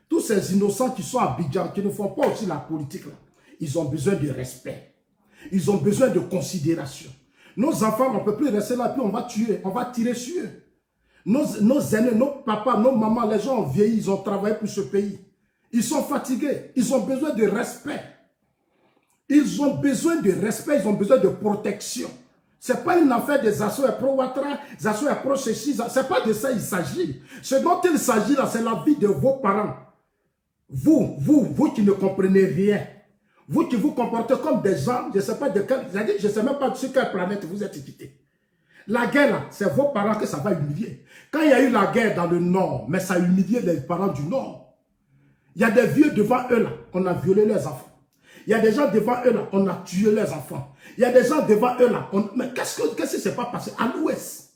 Speaker 1: Tous ces innocents qui sont à Abidjan, qui ne font pas aussi la politique là, ils ont besoin de respect. Ils ont besoin de considération. Nos enfants, on ne peut plus rester là, puis on va tuer, on va tirer sur eux. Nos aînés, nos papas, nos mamans, les gens ont vieilli, ils ont travaillé pour ce pays. Ils sont fatigués, ils ont besoin de respect. Ils ont besoin de respect, ils ont besoin de protection. Ce n'est pas une affaire des assauts et pro-Ouattara, des assauts et pro-ceci, ce n'est pas de ça il s'agit. Ce dont il s'agit là, c'est la vie de vos parents. Vous qui ne comprenez rien. Vous qui vous comportez comme des gens, je ne sais pas de quel, je ne sais même pas sur quelle planète vous êtes quittés. La guerre là, c'est vos parents que ça va humilier. Quand il y a eu la guerre dans le nord, mais ça a humilié les parents du nord. Il y a des vieux devant eux là, on a violé leurs enfants. Il y a des gens devant eux là, on a tué leurs enfants. Il y a des gens devant eux là, mais qu'est-ce qui s'est pas passé à l'ouest?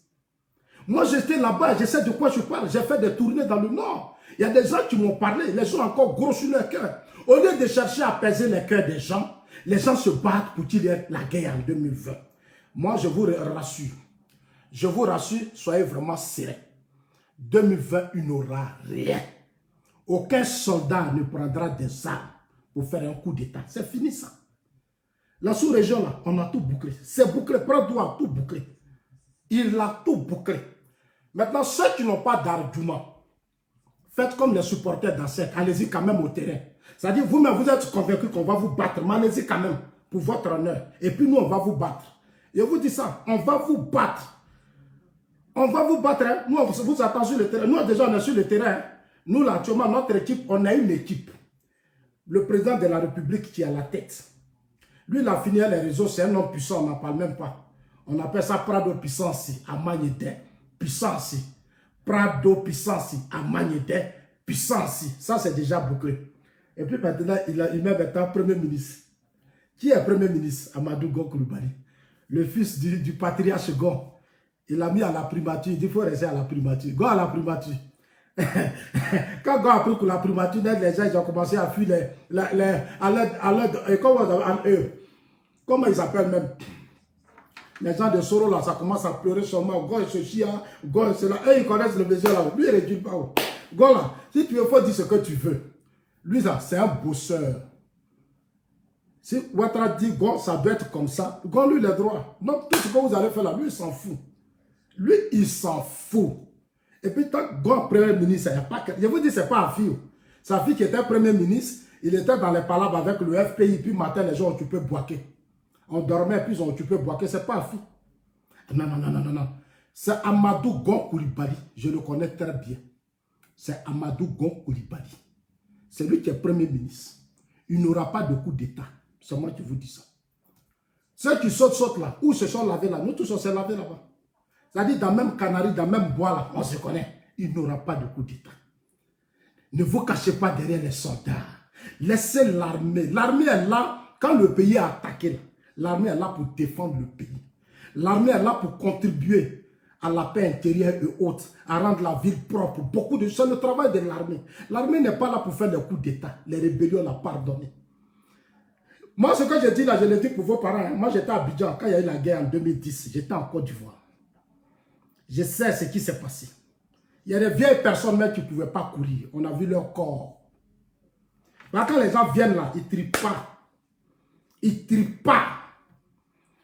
Speaker 1: Moi j'étais là-bas, je sais de quoi je parle, j'ai fait des tournées dans le nord. Il y a des gens qui m'ont parlé, les gens ont encore gros sur leur cœur. Au lieu de chercher à apaiser les cœurs des gens, les gens se battent pour qu'il y ait la guerre en 2020. Moi, je vous rassure, soyez vraiment sereins. 2020, il n'aura rien. Aucun soldat ne prendra des armes pour faire un coup d'État. C'est fini ça. La sous-région, là, on a tout bouclé. C'est bouclé, prends-toi, tout bouclé. Il a tout bouclé. Maintenant, ceux qui n'ont pas d'argument, faites comme les supporters d'ASEC, allez-y quand même au terrain. C'est-à-dire, vous-même, vous êtes convaincus qu'on va vous battre, mais allez-y quand même, pour votre honneur. Et puis nous, on va vous battre. Je vous dis ça, on va vous battre. On va vous battre, hein. Nous, on vous attend sur le terrain. Nous, déjà, on est sur le terrain. Hein. Nous, là, actuellement, notre équipe, on a une équipe. Le président de la République qui est à la tête. Lui, il a fini les réseaux, c'est un homme puissant, on n'en parle même pas. On appelle ça Prado Puissance, à Magnédé. Puissance. Prado Puissance, à Magnédé. Puissance. Ça, c'est déjà bouclé. Et puis maintenant, il met maintenant Premier ministre. Qui est Premier ministre? Amadou Gon Coulibaly. Le fils du patriarche Gon. Il l'a mis à la primature. Il dit qu'il faut rester à la primature. Gon à la primature. Quand Gon a pris la primature, les gens ils ont commencé à fuir comment ils s'appellent même? Les gens de Soro là, ça commence à pleurer seulement. Gon est ceci, Gon est cela. Et ils connaissent le besoin là. Lui, il ne réduit pas. Gon là, si tu veux, il faut dire ce que tu veux. Lui là, c'est un bosseur. Si Ouattara dit Gon, ça doit être comme ça. Gon, lui, il a droit. Donc, tout ce que vous allez faire là, lui, il s'en fout. Lui, il s'en fout. Et puis, tant que Gon, Premier ministre, il n'y a pas... Je vous dis, ce n'est pas Afi. Sa fille qui était Premier ministre, il était dans les palabres avec le FPI, puis matin, les gens ont occupé Boaké. On dormait, puis ils ont occupé Boaké. Ce n'est pas Afi. Non, non, non, non, non, non. C'est Amadou Gon Coulibaly. Je le connais très bien. C'est Amadou Gon Coulibaly. C'est lui qui est Premier ministre. Il n'aura pas de coup d'État. C'est moi qui vous dis ça. Ceux qui sautent là, où se sont lavés là, nous tous on s'est lavés là-bas. C'est-à-dire dans le même canari, dans le même bois là, on se connaît. Il n'aura pas de coup d'État. Ne vous cachez pas derrière les soldats. Laissez l'armée. L'armée est là, quand le pays est attaqué, l'armée est là pour défendre le pays. L'armée est là pour contribuer à la paix intérieure et haute, à rendre la ville propre. Beaucoup de... C'est le travail de l'armée. L'armée n'est pas là pour faire des coups d'État. Les rébellions l'ont pardonné. Moi, ce que je dis là, je le dis pour vos parents. Moi, j'étais à Abidjan quand il y a eu la guerre en 2010. J'étais en Côte d'Ivoire. Je sais ce qui s'est passé. Il y a des vieilles personnes même qui ne pouvaient pas courir. On a vu leur corps. Quand les gens viennent là, ils ne trient pas. Ils ne trient pas.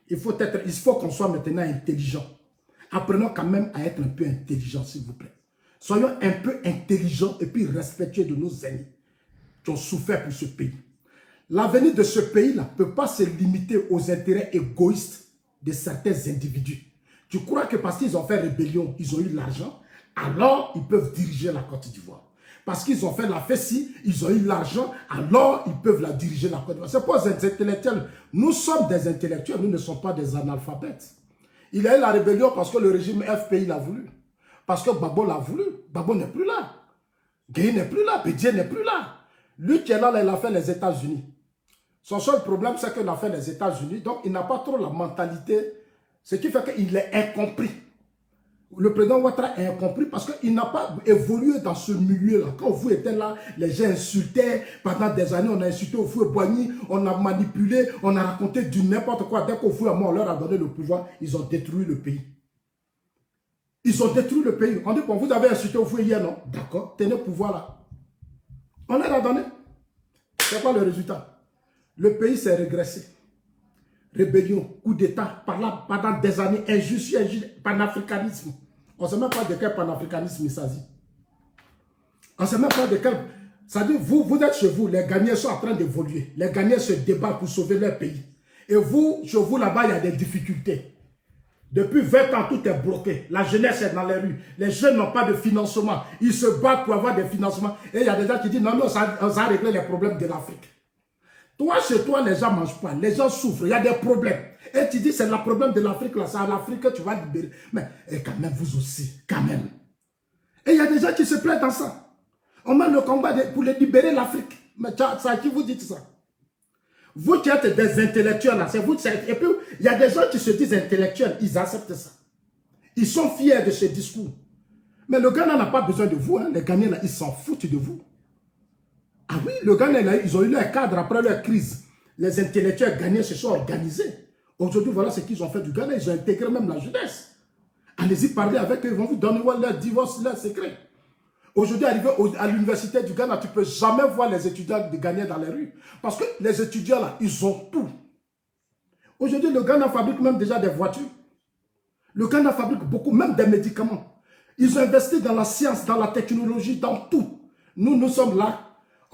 Speaker 1: Il faut qu'on soit maintenant intelligent. Apprenons quand même à être un peu intelligent, s'il vous plaît. Soyons un peu intelligents et puis respectueux de nos aînés qui ont souffert pour ce pays. L'avenir de ce pays-là ne peut pas se limiter aux intérêts égoïstes de certains individus. Tu crois que parce qu'ils ont fait rébellion, ils ont eu l'argent, alors ils peuvent diriger la Côte d'Ivoire. Parce qu'ils ont fait la fessie, ils ont eu l'argent, alors ils peuvent la diriger la Côte d'Ivoire. Ce n'est pas des intellectuels. Nous sommes des intellectuels, nous ne sommes pas des analphabètes. Il y a eu la rébellion parce que le régime FPI l'a voulu. Parce que Gbagbo l'a voulu. Gbagbo n'est plus là. Gueye n'est plus là. Bédié n'est plus là. Lui qui est là, il a fait les États-Unis. Son seul problème, c'est qu'il a fait les États-Unis. Donc, il n'a pas trop la mentalité. Ce qui fait qu'il est incompris. Le président Ouattara est incompris parce qu'il n'a pas évolué dans ce milieu-là. Quand vous étiez là, les gens insultaient. Pendant des années, on a insulté au fou et Boigny. On a manipulé. On a raconté du n'importe quoi. Dès qu'au fou et moi, on leur a donné le pouvoir, ils ont détruit le pays. Ils ont détruit le pays. On dit, bon, vous avez insulté au fou hier, non? D'accord, tenez le pouvoir là. On leur a donné. C'est quoi le résultat? Le pays s'est régressé. Rébellion, coup d'État, pendant des années, injustice, panafricanisme. On ne sait même pas de quel panafricanisme il s'agit. On ne sait même pas de quel... C'est-à-dire, vous êtes chez vous, les Ghanéens sont en train d'évoluer. Les Ghanéens se débattent pour sauver leur pays. Et vous, chez vous, là-bas, il y a des difficultés. Depuis 20 ans, tout est bloqué. La jeunesse est dans les rues. Les jeunes n'ont pas de financement. Ils se battent pour avoir des financements. Et il y a des gens qui disent, non, non, ça a réglé les problèmes de l'Afrique. Toi, chez toi, les gens ne mangent pas. Les gens souffrent. Il y a des problèmes. Et tu dis, c'est le problème de l'Afrique, là. C'est à l'Afrique que tu vas libérer. Mais quand même, vous aussi, quand même. Et il y a des gens qui se plaignent dans ça. On met le combat pour libérer l'Afrique. Mais c'est à qui vous dites ça? Vous qui êtes des intellectuels, là, c'est vous. Et puis, il y a des gens qui se disent intellectuels. Ils acceptent ça. Ils sont fiers de ce discours. Mais le Ghana n'a pas besoin de vous. Hein. Les Ghanéens, là, ils s'en foutent de vous. Ah oui, le Ghana, ils ont eu leur cadre après leur crise. Les intellectuels ghanéens se sont organisés. Aujourd'hui, voilà ce qu'ils ont fait du Ghana. Ils ont intégré même la jeunesse. Allez-y parler avec eux, ils vont vous donner leur divorce, leur secret. Aujourd'hui, arrivé à l'université du Ghana, tu ne peux jamais voir les étudiants de Ghanéens dans les rues. Parce que les étudiants là, ils ont tout. Aujourd'hui, le Ghana fabrique même déjà des voitures. Le Ghana fabrique beaucoup, même des médicaments. Ils ont investi dans la science, dans la technologie, dans tout. Nous sommes là.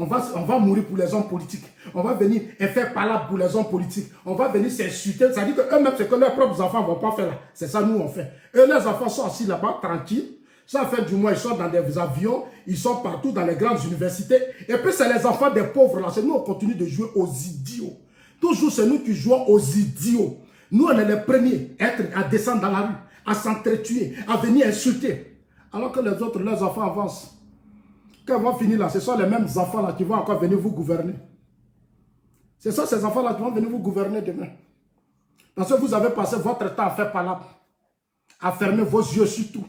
Speaker 1: On va mourir pour les hommes politiques. On va venir et faire palabre pour les hommes politiques. On va venir s'insulter. Ça dit qu'eux-mêmes, ce que leurs propres enfants ne vont pas faire là. C'est ça, nous, on fait. Eux, leurs enfants sont assis là-bas, tranquilles. Chaque fin du mois, ils sont dans des avions, ils sont partout dans les grandes universités. Et puis, c'est les enfants des pauvres là. C'est nous, on continue de jouer aux idiots. Toujours, c'est nous qui jouons aux idiots. Nous, on est les premiers à descendre dans la rue, à s'entretuer, à venir insulter. Alors que les autres, leurs enfants avancent. Quand ils vont finir là, ce sont les mêmes enfants là qui vont encore venir vous gouverner. Ce sont ces enfants là qui vont venir vous gouverner demain. Parce que vous avez passé votre temps à faire palabre, à fermer vos yeux sur tout.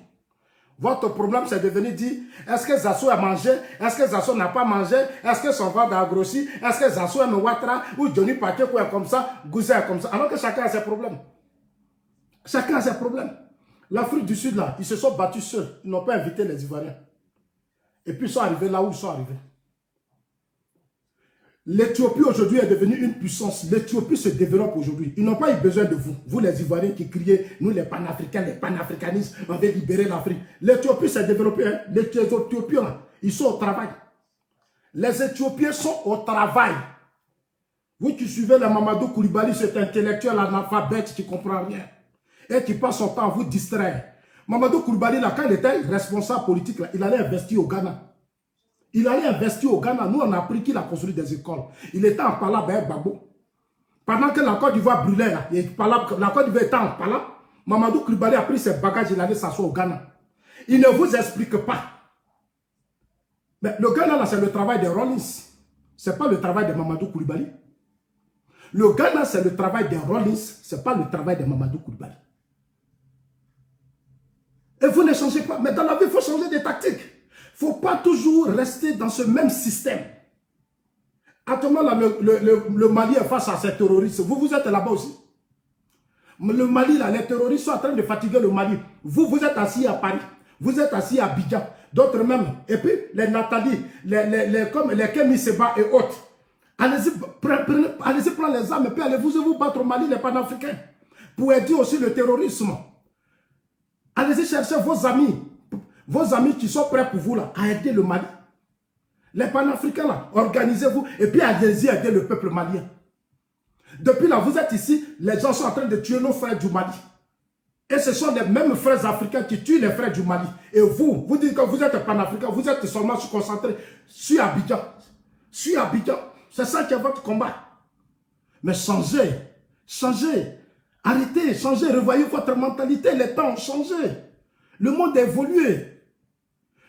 Speaker 1: Votre problème, c'est de venir dire, est-ce que Zasso a mangé? Est-ce que Zasso n'a pas mangé? Est-ce que son ventre a grossi? Est-ce que Zasso aime Ouattara? Ou Johnny Paquet est comme ça? Gouzé est comme ça? Alors que chacun a ses problèmes. Chacun a ses problèmes. L'Afrique du Sud, là, ils se sont battus seuls. Ils n'ont pas invité les Ivoiriens. Et puis ils sont arrivés là où ils sont arrivés. L'Éthiopie aujourd'hui est devenue une puissance. L'Éthiopie se développe aujourd'hui. Ils n'ont pas eu besoin de vous. Vous les Ivoiriens qui criez, nous les panafricains, les panafricanistes, on veut libérer l'Afrique. L'Éthiopie s'est développée. Hein? Les Éthiopiens, là, ils sont au travail. Les Éthiopiens sont au travail. Vous qui suivez le Mamadou Koulibaly, cet intellectuel analphabète qui ne comprend rien et qui passe son temps à vous distraire. Mamadou Koulibaly, là, quand il était responsable politique, là, il allait investir au Ghana. Il allait investir au Ghana. Nous, on a appris qu'il a construit des écoles. Il était en palabre avec Gbagbo. Pendant que la Côte d'Ivoire brûlait, là, la Côte d'Ivoire était en palabre, Mamadou Koulibaly a pris ses bagages, il allait s'asseoir au Ghana. Il ne vous explique pas. Mais le Ghana, là, c'est le travail des Rollins. Ce n'est pas le travail de Mamadou Koulibaly. Le Ghana, c'est le travail des Rollins. Ce n'est pas le travail de Mamadou Koulibaly. Et vous ne changez pas. Mais dans la vie, il faut changer de tactique. Il ne faut pas toujours rester dans ce même système. Actuellement, là, le Mali est face à ces terroristes. Vous êtes là-bas aussi. Le Mali, là, les terroristes sont en train de fatiguer le Mali. Vous êtes assis à Paris. Vous êtes assis à Abidjan. D'autres même. Et puis, les Nathalie, les Kémy Seba et autres. Allez-y, prendre les armes et puis allez-vous battre au Mali, les panafricains. Pour aider aussi le terrorisme. Allez-y chercher vos amis qui sont prêts pour vous là, à aider le Mali. Les panafricains là, organisez-vous et puis allez-y aider le peuple malien. Depuis là, vous êtes ici, les gens sont en train de tuer nos frères du Mali. Et ce sont les mêmes frères africains qui tuent les frères du Mali. Et vous dites que vous êtes panafricain, vous êtes seulement concentré sur Abidjan. Sur Abidjan. C'est ça qui est votre combat. Mais changez. Arrêtez, changez, revoyez votre mentalité. Les temps ont changé. Le monde a évolué.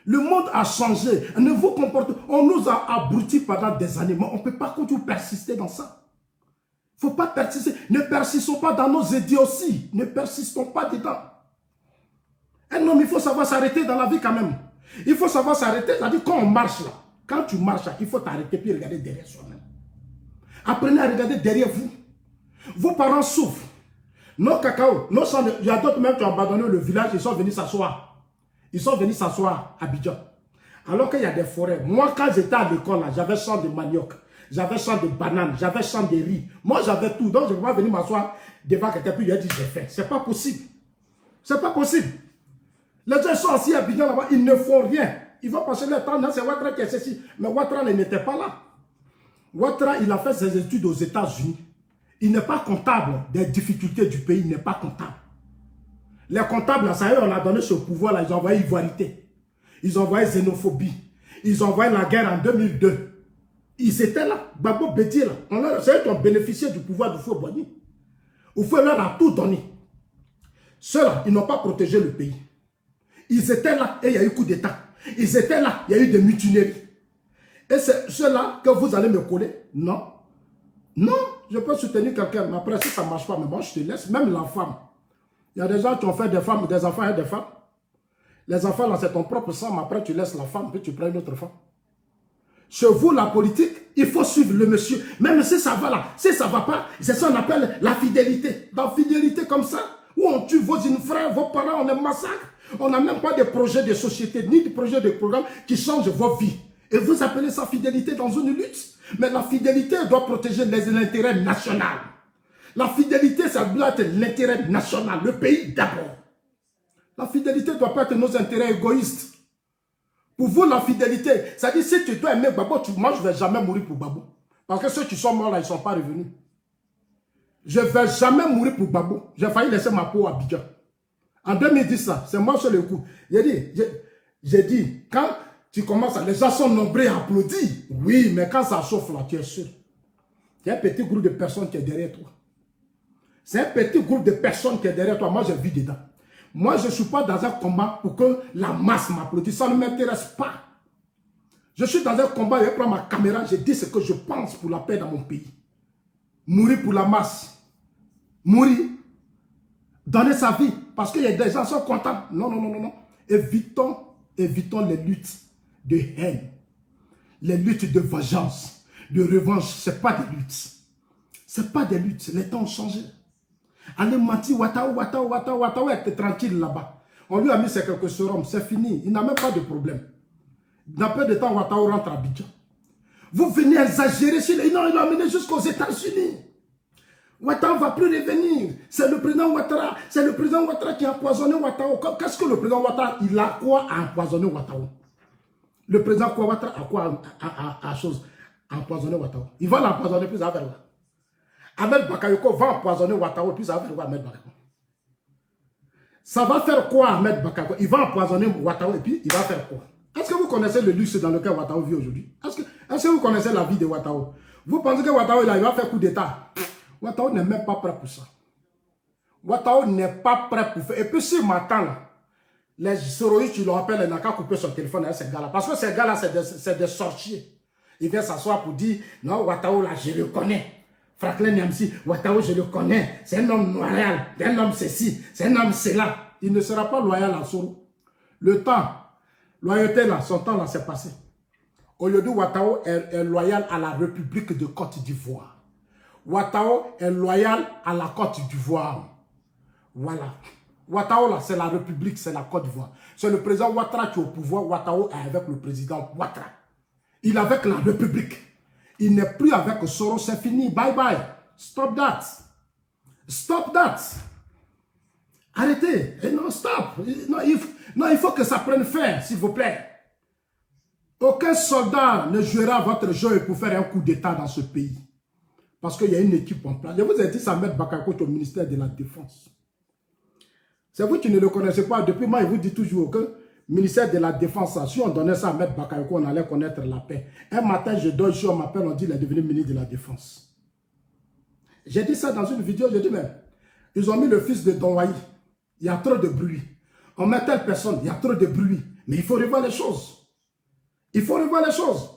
Speaker 1: Le monde a changé. Ne vous comportez. On nous a abrutis pendant des années, mais on ne peut pas toujours persister dans ça. Il ne faut pas persister. Ne persistons pas dans nos idioties. Ne persistons pas dedans. Un homme, il faut savoir s'arrêter dans la vie quand même. Il faut savoir s'arrêter. C'est-à-dire quand on marche là, quand tu marches là, il faut t'arrêter puis regarder derrière soi-même. Apprenez à regarder derrière vous. Vos parents souffrent. Nos cacao, nos champs, il y a d'autres même qui ont abandonné le village, ils sont venus s'asseoir. Ils sont venus s'asseoir à Abidjan. Alors qu'il y a des forêts. Moi, quand j'étais à l'école, j'avais champ de manioc, j'avais champ de bananes, j'avais champ de riz. Moi, j'avais tout. Donc, je ne peux pas venir m'asseoir devant quelqu'un puis lui dire j'ai fait. Ce n'est pas possible. Ce n'est pas possible. Les gens sont assis à Abidjan là-bas, ils ne font rien. Ils vont passer leur temps. C'est Ouattara qui est ceci. Mais Ouattara n'était pas là. Ouattara, il a fait ses études aux États-Unis. Il n'est pas comptable des difficultés du pays, il n'est pas comptable. Les comptables, là, ça y est, on a donné ce pouvoir-là, ils ont envoyé ivoirité. Ils ont envoyé xénophobie. Ils ont envoyé la guerre en 2002. Ils étaient là, Gbagbo Bédié, là. C'est eux qui ont bénéficié du pouvoir du Houphouët-Boigny. Houphouët leur a tout donné. Ceux-là, ils n'ont pas protégé le pays. Ils étaient là et il y a eu coup d'État. Ils étaient là, il y a eu des mutineries. Et c'est ceux-là que vous allez me coller? Non. Non, je peux soutenir quelqu'un, mais après si ça ne marche pas, mais moi je te laisse, même la femme. Il y a des gens qui ont fait des femmes, des enfants et des femmes. Les enfants là c'est ton propre sang, mais après tu laisses la femme, puis tu prends une autre femme. Chez vous, la politique, il faut suivre le monsieur. Même si ça va là, si ça ne va pas, c'est ça qu'on appelle la fidélité. Dans fidélité comme ça, où on tue vos frères, vos parents, on les massacre. On n'a même pas de projet de société, ni de projet de programme qui change vos vies. Et vous appelez ça fidélité dans une lutte. Mais la fidélité doit protéger l'intérêt national. La fidélité, ça doit être l'intérêt national, le pays d'abord. La fidélité ne doit pas être nos intérêts égoïstes. Pour vous, la fidélité, ça dit si tu dois aimer Gbagbo, moi je ne vais jamais mourir pour Gbagbo. Parce que ceux qui sont morts là, ils ne sont pas revenus. Je ne vais jamais mourir pour Gbagbo. J'ai failli laisser ma peau à Abidjan. En 2010, c'est moi sur le coup. J'ai dit, quand tu commences, les gens sont nombreux à applaudir. Oui, mais quand ça chauffe là, tu es sûr. Il y a un petit groupe de personnes qui est derrière toi. C'est un petit groupe de personnes qui est derrière toi. Moi, je vis dedans. Moi, je ne suis pas dans un combat pour que la masse m'applaudisse. Ça ne m'intéresse pas. Je suis dans un combat, je prends ma caméra, je dis ce que je pense pour la paix dans mon pays. Mourir pour la masse. Mourir. Donner sa vie. Parce qu'il y a des gens qui sont contents. Non, non, non, non, non. Évitons les luttes de haine. Les luttes de vengeance, de revanche. Ce n'est pas des luttes. Ce n'est pas des luttes. Les temps ont changé. Allez mentir, Ouattao est tranquille là-bas. On lui a mis ses quelques serums, c'est fini. Il n'a même pas de problème. Dans peu de temps, Ouattao rentre à Abidjan. Vous venez exagérer sur les... Non, il l'a amené jusqu'aux États-Unis. Ouattao ne va plus revenir. C'est le président Ouattara. C'est le président Ouattara qui a empoisonné Ouattao. Qu'est-ce que le président Ouattara, il a quoi à empoisonner Ouattao? Le président Ouattara a quoi à empoisonner Ouattao? Il va l'empoisonner plus à là. Ahmed Bakayoko va empoisonner Ouattao puis ça va faire quoi Ahmed Bakayoko? Ça va faire quoi Ahmed Bakayoko? Il va empoisonner Ouattao et puis il va faire quoi? Est-ce que vous connaissez le luxe dans lequel Ouattao vit aujourd'hui? Est-ce que vous connaissez la vie de Ouattao? Vous pensez que Ouattao il va faire coup d'état? Ouattao n'est même pas prêt pour ça. Ouattao n'est pas prêt pour faire. Et puis s'il m'attend là, les soroïstes, tu le rappelles, il n'a qu'à couper son téléphone à ces gars-là. Parce que ces gars-là, c'est des sorciers. Ils viennent s'asseoir pour dire, non, Ouattao là, je le connais. Franklin Nyamsi, Ouattao, je le connais. C'est un homme loyal, c'est un homme ceci, c'est un homme cela. Il ne sera pas loyal à Soro. Le temps, loyauté là, son temps là, c'est passé. Aujourd'hui, Ouattao est loyal à la République de Côte d'Ivoire. Ouattao est loyal à la Côte d'Ivoire. Voilà. Ouattao là, c'est la République, c'est la Côte d'Ivoire. C'est le président Ouattara qui est au pouvoir. Ouattao est avec le président Ouattara. Il est avec la République. Il n'est plus avec Soro, c'est fini. Bye bye. Stop that. Stop that. Arrêtez. Et non, stop. Non, il faut que ça prenne fin, s'il vous plaît. Aucun soldat ne jouera votre jeu pour faire un coup d'État dans ce pays. Parce qu'il y a une équipe en place. Je vous ai dit ça, Ahmed Bakayoko au ministère de la Défense. C'est vous qui ne le connaissez pas. Depuis moi, il vous dit toujours que ministère de la Défense, si on donnait ça à Ahmed Bakayoko, on allait connaître la paix. Un matin, je dors ici, on m'appelle, on dit qu'il est devenu ministre de la Défense. J'ai dit ça dans une vidéo, j'ai dit même, ils ont mis le fils de Don Waï. Il y a trop de bruit. On met telle personne, il y a trop de bruit. Mais il faut revoir les choses. Il faut revoir les choses.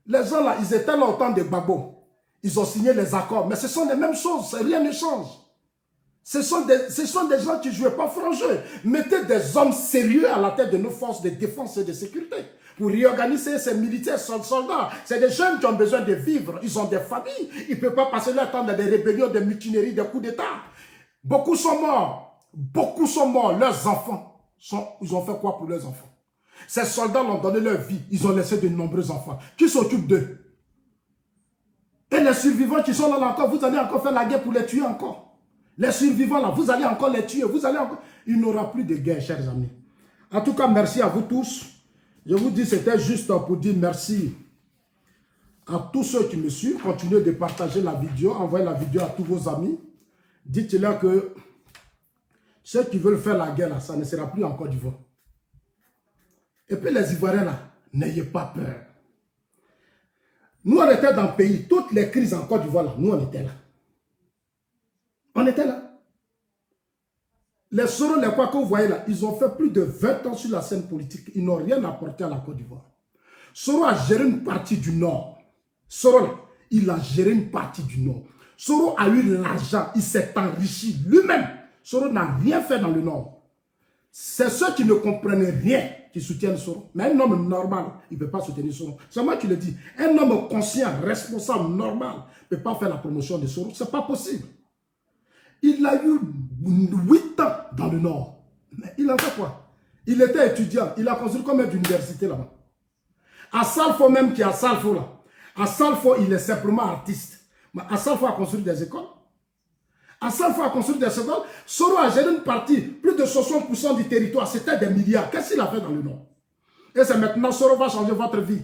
Speaker 1: Les gens là, ils étaient là au temps de Gbagbo. Ils ont signé les accords. Mais ce sont les mêmes choses, rien ne change. Ce sont des gens qui ne jouent pas franc jeu. Mettez des hommes sérieux à la tête de nos forces de défense et de sécurité. Pour réorganiser ces militaires, ces soldats. C'est des jeunes qui ont besoin de vivre. Ils ont des familles. Ils ne peuvent pas passer leur temps dans des rébellions, des mutineries, des coups d'État. Beaucoup sont morts. Beaucoup sont morts. Leurs enfants, ils ont fait quoi pour leurs enfants? Ces soldats ont donné leur vie. Ils ont laissé de nombreux enfants. Qui s'occupe d'eux? Et les survivants qui sont là encore, vous allez encore faire la guerre pour les tuer encore. Les survivants là, vous allez encore les tuer. Vous allez encore... Il n'y aura plus de guerre, chers amis. En tout cas, merci à vous tous. Je vous dis, c'était juste pour dire merci à tous ceux qui me suivent. Continuez de partager la vidéo. Envoyez la vidéo à tous vos amis. Dites-leur que ceux qui veulent faire la guerre là, ça ne sera plus en Côte d'Ivoire. Et puis les Ivoiriens là, n'ayez pas peur. Nous, on était dans le pays. Toutes les crises en Côte d'Ivoire, nous, on était là. On était là. Les Soro, les quoi que vous voyez là, ils ont fait plus de 20 ans sur la scène politique. Ils n'ont rien apporté à la Côte d'Ivoire. Soro a géré une partie du Nord. Soro, là, il a géré une partie du Nord. Soro a eu l'argent. Il s'est enrichi lui-même. Soro n'a rien fait dans le Nord. C'est ceux qui ne comprennent rien qui soutiennent Soro. Mais un homme normal, il ne peut pas soutenir Soro. C'est moi qui le dis. Un homme conscient, responsable, normal, ne peut pas faire la promotion de Soro. Ce n'est pas possible. Il a eu 8 ans dans le Nord. Mais il a fait quoi? Il était étudiant. Il a construit combien d'universités là-bas? À Salfo même, qui est à Salfo là. À Salfo, il est simplement artiste. Mais à Salfo a construit des écoles. À Salfo a construit des écoles. Soro a géré une partie, plus de 60% du territoire. C'était des milliards. Qu'est-ce qu'il a fait dans le Nord? Et c'est maintenant Soro va changer votre vie.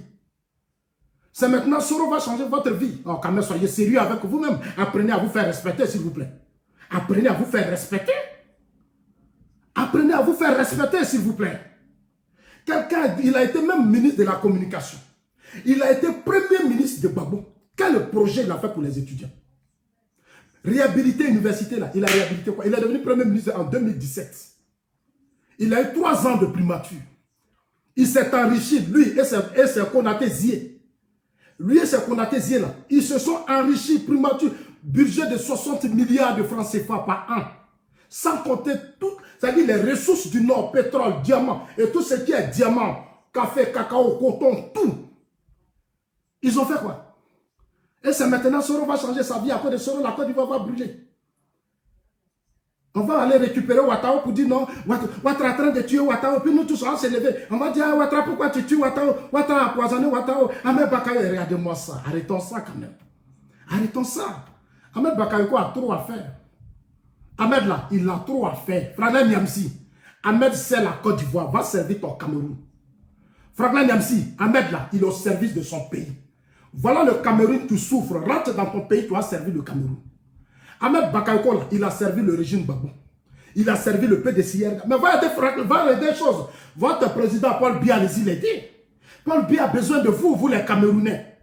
Speaker 1: C'est maintenant Soro va changer votre vie. Oh, quand même, soyez sérieux avec vous-même. Apprenez à vous faire respecter, s'il vous plaît. Apprenez à vous faire respecter. Apprenez à vous faire respecter, s'il vous plaît. Quelqu'un, il a été même ministre de la communication. Il a été premier ministre de Gbagbo. Quel projet il a fait pour les étudiants? Réhabiliter l'université là. Il a réhabilité quoi? Il est devenu premier ministre en 2017. Il a eu 3 ans de primature. Il s'est enrichi, lui et ses Konaté Zié. Lui et ses Konaté Zié là, ils se sont enrichis primature. Budget de 60 milliards de francs CFA par an. Sans compter tout, c'est-à-dire les ressources du Nord, pétrole, diamant, et tout ce qui est diamant, café, cacao, coton, tout. Ils ont fait quoi? Et c'est maintenant Soro va changer sa vie. À cause de Soro, la Côte d'Ivoire va brûler. On va aller récupérer Ouattara pour dire non, Ouattara est en train de tuer Ouattara. Puis nous tous, on va se lever. On va dire, ah, Ouattara, pourquoi tu tues Ouattara? Ouattara a empoisonné Ouattara. Ahmed Bakayoko, regardez-moi ça. Arrêtons ça quand même. Arrêtons ça. Ahmed Bakayoko a trop à faire. Ahmed là, il a trop à faire. Franklin Niamsi, Ahmed c'est la Côte d'Ivoire, va servir ton Cameroun. Franklin Niamsi, Ahmed là, il est au service de son pays. Voilà le Cameroun qui souffre. Rentre dans ton pays, tu vas servir le Cameroun. Ahmed Bakayoko là, il a servi le régime Gbagbo. Il a servi le PDCR. Mais va aider des choses. Votre président Paul Biya, allez-y l'aider. Paul Biya a besoin de vous, vous les Camerounais.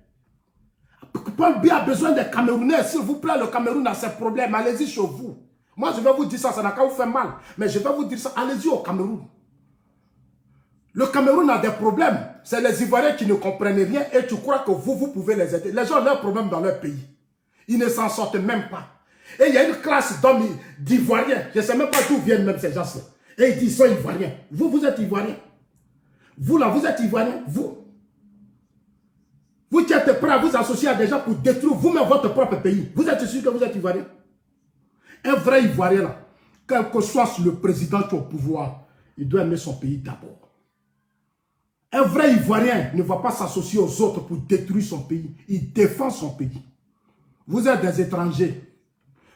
Speaker 1: Paul Biya a besoin des Camerounais. S'il vous plaît, le Cameroun a ses problèmes. Allez-y chez vous. Moi, je vais vous dire ça, ça n'a qu'à vous faire mal. Mais je vais vous dire ça, allez-y au Cameroun. Le Cameroun a des problèmes. C'est les Ivoiriens qui ne comprennent rien et tu crois que vous pouvez les aider. Les gens ont leurs problèmes dans leur pays. Ils ne s'en sortent même pas. Et il y a une classe d'hommes d'Ivoiriens. Je ne sais même pas d'où viennent même ces gens-là. Et ils disent, ils sont Ivoiriens. Vous êtes Ivoiriens. Vous là, vous êtes Ivoiriens. Vous qui êtes prêts à vous associer à des gens pour détruire vous-même votre propre pays. Vous êtes sûr que vous êtes Ivoiriens? Un vrai Ivoirien là, quel que soit le président qui est au pouvoir, il doit aimer son pays d'abord. Un vrai Ivoirien ne va pas s'associer aux autres pour détruire son pays. Il défend son pays. Vous êtes des étrangers.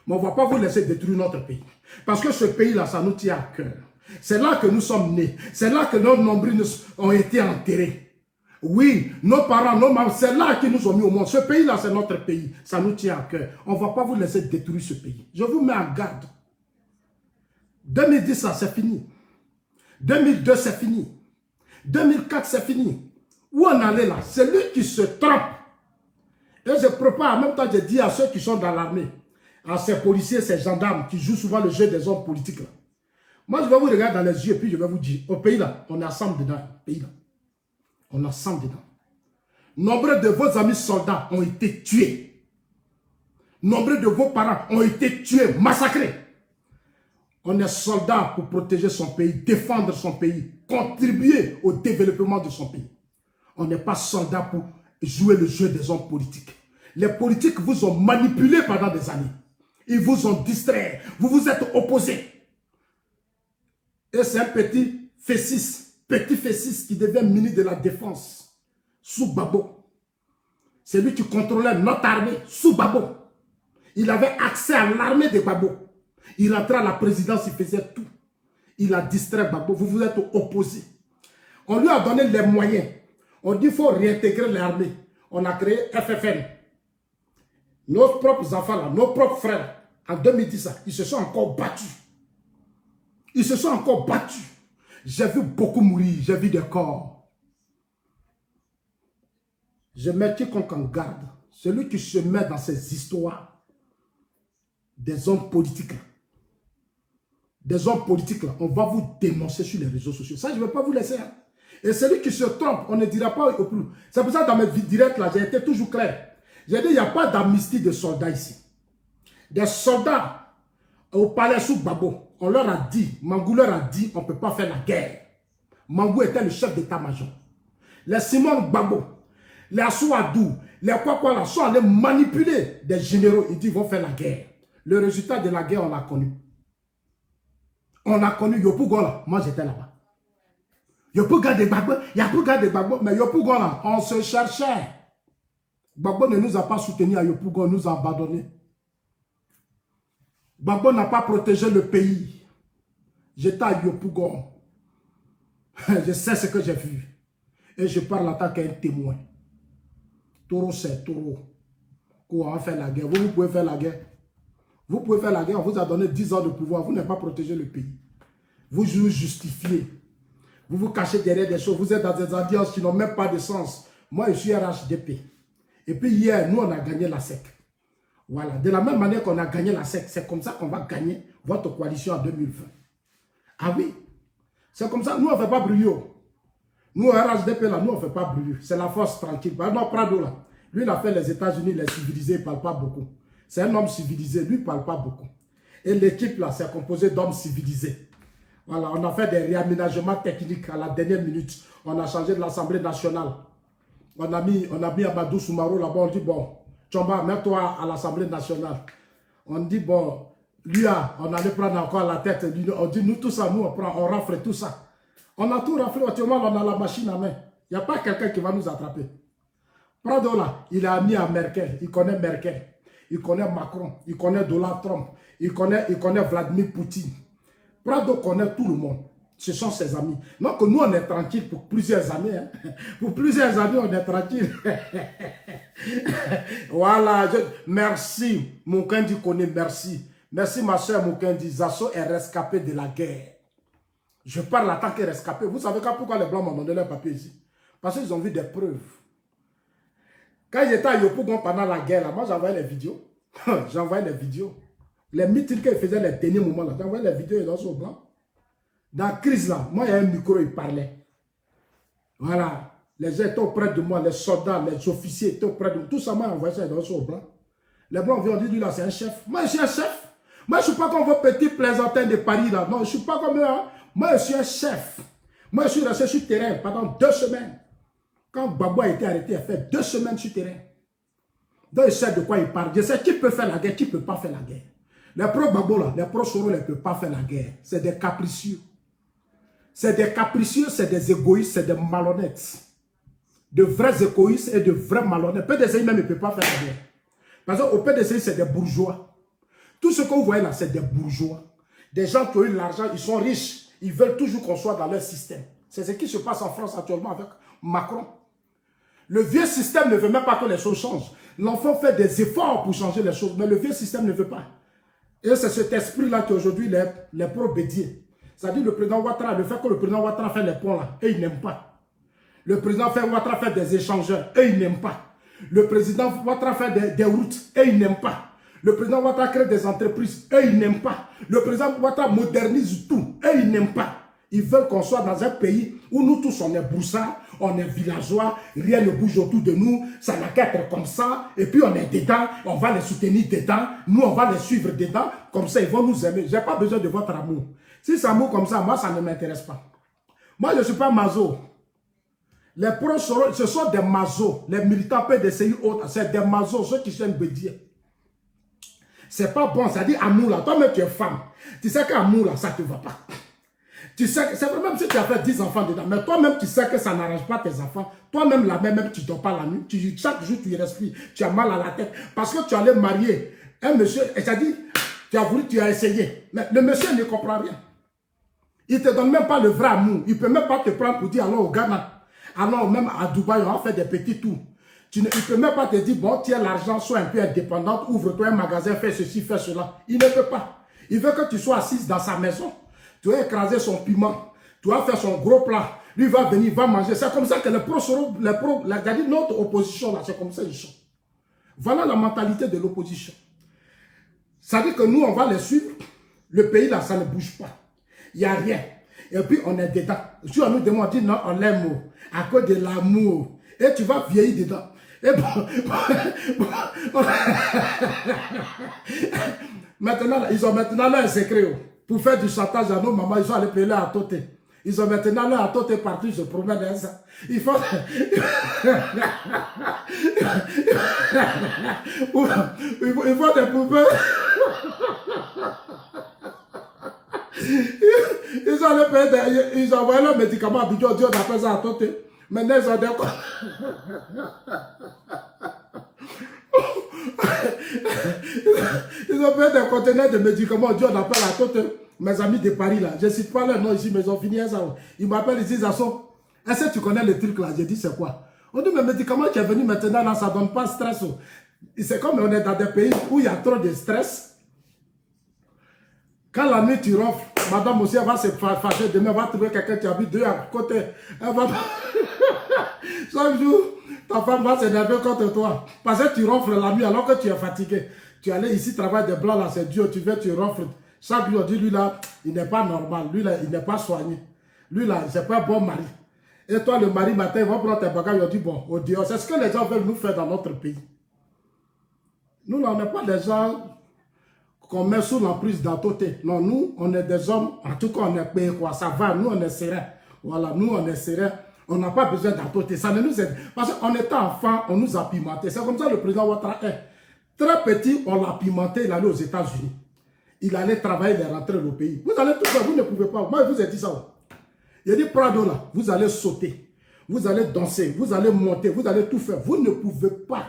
Speaker 1: Mais on ne va pas vous laisser détruire notre pays. Parce que ce pays-là, ça nous tient à cœur. C'est là que nous sommes nés. C'est là que nos nombrils ont été enterrés. Oui, nos parents, nos mamans, c'est là qu'ils nous ont mis au monde. Ce pays-là, c'est notre pays. Ça nous tient à cœur. On ne va pas vous laisser détruire ce pays. Je vous mets en garde. 2010, ça, c'est fini. 2002, c'est fini. 2004, c'est fini. Où on allait là? C'est lui qui se trompe. Et je prépare, en même temps, je dis à ceux qui sont dans l'armée, à ces policiers, ces gendarmes qui jouent souvent le jeu des hommes politiques là. Moi, je vais vous regarder dans les yeux et puis je vais vous dire, au pays là, on est ensemble dedans. Pays là. On est ensemble dedans. Nombre de vos amis soldats ont été tués. Nombre de vos parents ont été tués, massacrés. On est soldats pour protéger son pays, défendre son pays, contribuer au développement de son pays. On n'est pas soldats pour jouer le jeu des hommes politiques. Les politiques vous ont manipulé pendant des années. Ils vous ont distrait. Vous vous êtes opposés. Et c'est un petit Fessis qui devient ministre de la Défense sous Gbagbo. C'est lui qui contrôlait notre armée sous Gbagbo. Il avait accès à l'armée de Gbagbo. Il rentrait à la présidence, il faisait tout. Il a distrait Gbagbo. Vous vous êtes opposés. On lui a donné les moyens. On dit qu'il faut réintégrer l'armée. On a créé FFN. Nos propres enfants, là, nos propres frères, en 2010, ils se sont encore battus. Ils se sont encore battus. J'ai vu beaucoup mourir, j'ai vu des corps. Je mets quiconque en garde. Celui qui se met dans ces histoires des hommes politiques. Des hommes politiques, là, on va vous dénoncer sur les réseaux sociaux. Ça, je ne vais pas vous laisser. Hein. Et celui qui se trompe, on ne dira pas au plus. C'est pour ça que dans mes vidéos directes, là, j'ai été toujours clair. J'ai dit, il n'y a pas d'amnistie de soldats ici. Des soldats au palais sous Gbagbo, on leur a dit, Mangou leur a dit, on ne peut pas faire la guerre. Mangou était le chef d'état-major. Les Simon Gbagbo, les Assouadou, les Kwakwala sont allés manipuler des généraux. Ils disent, ils vont faire la guerre. Le résultat de la guerre, on l'a connu. On a connu Yopougon là. Moi, j'étais là-bas. Yopougon de Gbagbo, Yopougon de Gbagbo, mais Yopougon là, on se cherchait. Gbagbo ne nous a pas soutenus à Yopougon, nous a abandonnés. Gbagbo n'a pas protégé le pays. J'étais à Yopougon. Je sais ce que j'ai vu. Et je parle en tant qu'un témoin. Taureau, c'est taureau. On va faire la guerre. Vous pouvez faire la guerre. Vous pouvez faire la guerre. On vous a donné 10 ans de pouvoir. Vous n'avez pas protégé le pays. Vous vous justifiez. Vous vous cachez derrière des choses. Vous êtes dans des alliances qui n'ont même pas de sens. Moi, je suis RHDP. Et puis hier, nous, on a gagné la SEC. Voilà. De la même manière qu'on a gagné la SEC, c'est comme ça qu'on va gagner votre coalition en 2020. Ah oui. C'est comme ça. Nous, on ne fait pas brouillot. Nous, RHDP, là, nous, on ne fait pas brouillot. C'est la force tranquille. Par exemple, Prado, là. Lui, il a fait les États-Unis, les civilisés, il ne parle pas beaucoup. C'est un homme civilisé. Lui, il ne parle pas beaucoup. Et l'équipe, là, c'est composé d'hommes civilisés. Voilà, on a fait des réaménagements techniques à la dernière minute. On a changé de l'Assemblée nationale. On a mis Amadou Soumaro là-bas. On dit, bon, Tchomba, mets-toi à l'Assemblée nationale. On dit, bon, lui, on allait prendre encore la tête. On dit, nous, tout ça, nous, on rafle tout ça. On a tout raflé. Actuellement, on a la machine à main. Il n'y a pas quelqu'un qui va nous attraper. Prado, là, il a mis à Merkel. Il connaît Merkel. Il connaît Macron. Il connaît Donald Trump. Il connaît Vladimir Poutine. Prado connaît tout le monde. Ce sont ses amis. Donc nous, on est tranquille pour plusieurs années. Hein. Pour plusieurs années, on est tranquille. Voilà. Merci, Moukendi connaît, merci. Merci, ma soeur Moukendi. Zasso est rescapé de la guerre. Je parle en tant que rescapé. Vous savez pourquoi les Blancs m'ont donné leur papier ici? Parce qu'ils ont vu des preuves. Quand j'étais à Yopougon pendant la guerre, là, moi, j'envoyais les vidéos. J'envoyais les vidéos. Les meetings qu'ils faisaient les derniers moments, là, j'envoyais les vidéos et dans ce blanc. Dans la crise, là, moi, il y a un micro, il parlait. Voilà. Les gens étaient auprès de moi, les soldats, les officiers étaient auprès de moi. Tout ça m'a envoyé ça dans ce blanc. Les blancs viennent dire, lui, là, c'est un chef. Moi, je suis un chef. Moi, je ne suis pas comme vos petits plaisantins de Paris, là. Non, je ne suis pas comme eux. Hein. Moi, je suis un chef. Moi, je suis resté sur le terrain pendant 2 semaines. Quand Gbagbo a été arrêté, il a fait 2 semaines sur le terrain. Donc, il sait de quoi il parle. Je sais qui peut faire la guerre, qui ne peut pas faire la guerre. Les pro-Gbagbo, là, les pro-Soro, ils ne peuvent pas faire la guerre. C'est des capricieux. C'est des capricieux, c'est des égoïstes, c'est des malhonnêtes. De vrais égoïstes et de vrais malhonnêtes. PDCI même ne peut pas faire la guerre. Parce qu'au PDCI, c'est des bourgeois. Tout ce que vous voyez là, c'est des bourgeois. Des gens qui ont eu l'argent, ils sont riches. Ils veulent toujours qu'on soit dans leur système. C'est ce qui se passe en France actuellement avec Macron. Le vieux système ne veut même pas que les choses changent. L'enfant fait des efforts pour changer les choses, mais le vieux système ne veut pas. Et c'est cet esprit-là qui aujourd'hui les pro-bédiers. C'est-à-dire le président Ouattara, le fait que le président Ouattara fait les ponts là, et il n'aime pas. Le président Ouattara fait des échangeurs, et il n'aime pas. Le président Ouattara fait des routes, et il n'aime pas. Le président Ouattara crée des entreprises, et il n'aime pas. Le président Ouattara modernise tout, et il n'aime pas. Ils veulent qu'on soit dans un pays où nous tous on est broussards, on est villageois, rien ne bouge autour de nous, ça n'a qu'à être comme ça, et puis on est dedans, on va les soutenir dedans, nous on va les suivre dedans, comme ça ils vont nous aimer. Je n'ai pas besoin de votre amour. Si c'est amour comme ça, moi ça ne m'intéresse pas. Moi je ne suis pas mazo. Les pros, ce sont des mazos, les militants PDCI autres, c'est des mazos, ceux qui s'aiment bédier. C'est pas bon, ça dit amour là, toi-même tu es femme, tu sais qu'amour là, ça ne te va pas. Tu sais, c'est vrai, même si tu as fait 10 enfants dedans, mais toi-même, tu sais que ça n'arrange pas tes enfants. Toi-même, la même tu ne dors pas la nuit. Chaque jour, tu y respires. Tu as mal à la tête. Parce que tu allais marier un monsieur, et ça dit, tu as voulu, tu as essayé. Mais le monsieur ne comprend rien. Il ne te donne même pas le vrai amour. Il ne peut même pas te prendre pour dire, allons au Ghana. Allons même à Dubaï, on va faire des petits tours. Il ne peut même pas te dire, bon, tiens l'argent, sois un peu indépendante, ouvre-toi un magasin, fais ceci, fais cela. Il ne peut pas. Il veut que tu sois assise dans sa maison. Tu vas écraser son piment, tu vas faire son gros plat, lui va venir, va manger. C'est comme ça que les pros seront, notre opposition là, c'est comme ça ils sont. Voilà la mentalité de l'opposition. Ça dit que nous, on va les suivre, le pays là, ça ne bouge pas. Il n'y a rien. Et puis on est dedans. Si on nous demande, on dit non, on l'aime à cause de l'amour. Et tu vas vieillir dedans. Et bon, maintenant, ils ont maintenant un secret. Pour faire du chantage à nos mamans, ils sont allés payer leur atoté. Ils ont maintenant leur atoté partout, se promènent dans ça. Il faut... il faut des poupées. Ils ont allé payer, ils ont envoyé leurs médicaments à Bidjo, Dieu appelle ça atoté. Maintenant, ils ont des... Ils ont fait des conteneurs de médicaments. Dieu l'appelle à tous mes amis de Paris là. Je ne cite pas leur nom ici, mais ils ont fini ça. Ils m'appellent ici, ils sont. Est-ce que tu connais le truc là? J'ai dit c'est quoi? On dit mais médicament qui est venu maintenant là, ça ne donne pas stress. C'est comme on est dans des pays où il y a trop de stress. Quand la nuit tu ronfles, Madame aussi, elle va se fâcher demain, elle va trouver quelqu'un qui habite deux à côté. Elle va... Chaque jour, ta femme va s'énerver contre toi. Parce que tu ronfles la nuit alors que tu es fatigué. Tu allais ici travailler des blancs là, c'est dur, tu viens, tu ronfles. Chaque jour, on dit, lui là, il n'est pas normal, lui là, il n'est pas soigné. Lui là, c'est pas un bon mari. Et toi, le mari, matin, il va prendre tes bagages, il dit, bon, au Dieu, c'est ce que les gens veulent nous faire dans notre pays. Nous là, on n'est pas des gens qu'on met sous l'emprise d'autorité. Non, nous, on est des hommes, en tout cas, on est payé quoi, ça va, nous, on est serein. Voilà, nous, on est serein. On n'a pas besoin d'autorité. Ça ne nous aide. Parce qu'en étant enfant, on nous a pimenté. C'est comme ça le président Ouattara est. Très petit, on l'a pimenté, il allait aux États-Unis. Il allait travailler, il est rentré au pays. Vous allez tout faire, vous ne pouvez pas. Moi, je vous ai dit ça. Il a dit, Prado là, vous allez sauter, vous allez danser, vous allez monter, vous allez tout faire. Vous ne pouvez pas.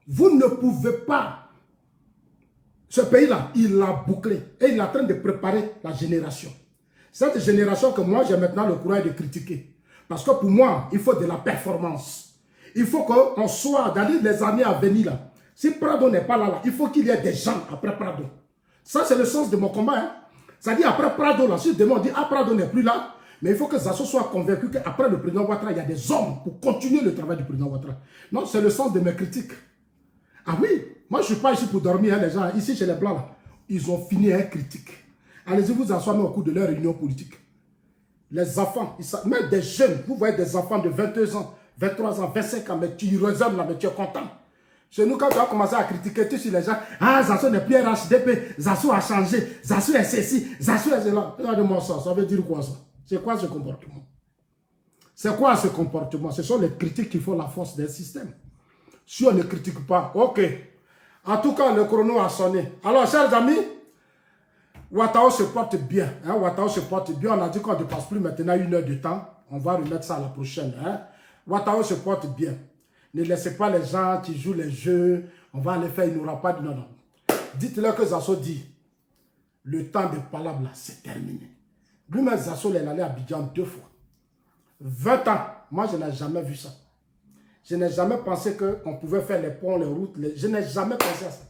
Speaker 1: Vous ne pouvez pas. Ce pays-là, il l'a bouclé. Et il est en train de préparer la génération. Cette génération que moi, j'ai maintenant le courage de critiquer. Parce que pour moi, il faut de la performance. Il faut qu'on soit, dans les années à venir, là, si Prado n'est pas là, il faut qu'il y ait des gens après Prado. Ça, c'est le sens de mon combat. Hein. Ça dit après Prado, là, si demain on dit, ah, Prado n'est plus là, mais il faut que Zasso soit convaincu qu'après le président Ouattara, il y a des hommes pour continuer le travail du président Ouattara. Non, c'est le sens de mes critiques. Ah oui, moi, je ne suis pas ici pour dormir, hein, les gens. Ici, chez les Blancs, là, ils ont fini un critique. Allez-y, vous asseoir au cours de leur réunion politique. Les enfants, même des jeunes, vous voyez des enfants de 22 ans, 23 ans, 25 ans, mais tu raisonnes là, mais tu es content. Chez nous, quand tu vas commencer à critiquer tous sur les gens, ah, Zasso n'est plus RHDP, Zasso a changé, Zasso est ceci, Zasso est cela. Regardez-moi ça, ça veut dire quoi ça? C'est quoi ce comportement? C'est quoi ce comportement? Ce sont les critiques qui font la force d'un système. Si on ne critique pas, ok. En tout cas, le chrono a sonné. Alors, chers amis, Ouattara se porte bien. Hein? Ouattara se porte bien. On a dit qu'on ne dépasse plus maintenant 1 heure de temps. On va remettre ça à la prochaine. Hein? Ouattara se porte bien. Ne laissez pas les gens qui jouent les jeux. On va les faire, il n'y aura pas de... Non, non. Dites-leur que Zasso dit, le temps de palabre là, c'est terminé. Lui-même, Zasso, il est allé à Abidjan 2 fois. 20 ans. Moi, je n'ai jamais vu ça. Je n'ai jamais pensé qu'on pouvait faire les ponts, les routes. Je n'ai jamais pensé à ça.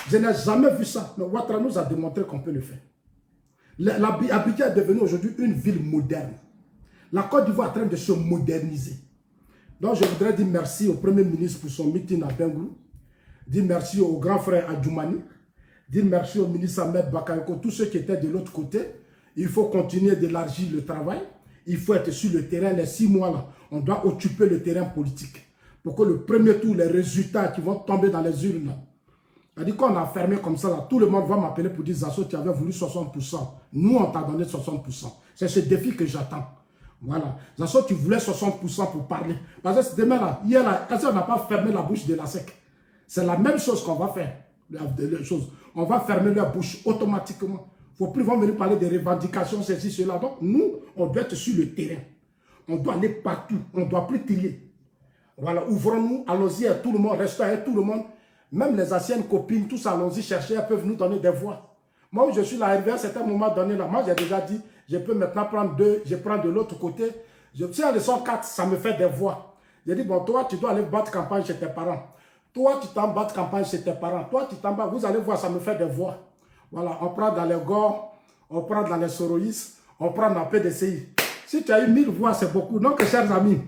Speaker 1: Je n'ai jamais vu ça. Mais Ouattara nous a démontré qu'on peut le faire. Abidjan est devenue aujourd'hui une ville moderne. La Côte d'Ivoire est en train de se moderniser. Donc je voudrais dire merci au Premier ministre pour son meeting à Benglou. Dire merci au grand frère Adjoumani. Dire merci au ministre Ahmed Bakayoko. Tous ceux qui étaient de l'autre côté. Il faut continuer d'élargir le travail. Il faut être sur le terrain. Les 6 mois là, on doit occuper le terrain politique. Pour que le premier tour, les résultats qui vont tomber dans les urnes là, c'est-à-dire qu'on a fermé comme ça, là, tout le monde va m'appeler pour dire Zasso, tu avais voulu 60%. Nous, on t'a donné 60%. C'est ce défi que j'attends. Voilà. Zasso, tu voulais 60% pour parler. Parce que demain, là, hier, là, on n'a pas fermé la bouche de la SEC. C'est la même chose qu'on va faire. On va fermer leur bouche automatiquement. Il ne faut plus venir parler des revendications, ceci, cela. Donc, nous, on doit être sur le terrain. On doit aller partout. On ne doit plus trier. Voilà. Ouvrons-nous, allons-y à tout le monde, restons avec tout le monde. Même les anciennes copines, tous allons-y chercher, elles peuvent nous donner des voix. Moi, je suis là, arrivé à un certain moment donné, là, moi j'ai déjà dit, je peux maintenant prendre 2, je prends de l'autre côté. Si elles sont 4, ça me fait des voix. J'ai dit, bon, toi, tu dois aller battre campagne chez tes parents. Toi, tu t'en bats campagne chez tes parents. Toi, tu t'en bats, vous allez voir, ça me fait des voix. Voilà, on prend dans les Gor, on prend dans les Soroïs, on prend dans PDCI. Si tu as eu 1000 voix, c'est beaucoup. Donc, chers amis,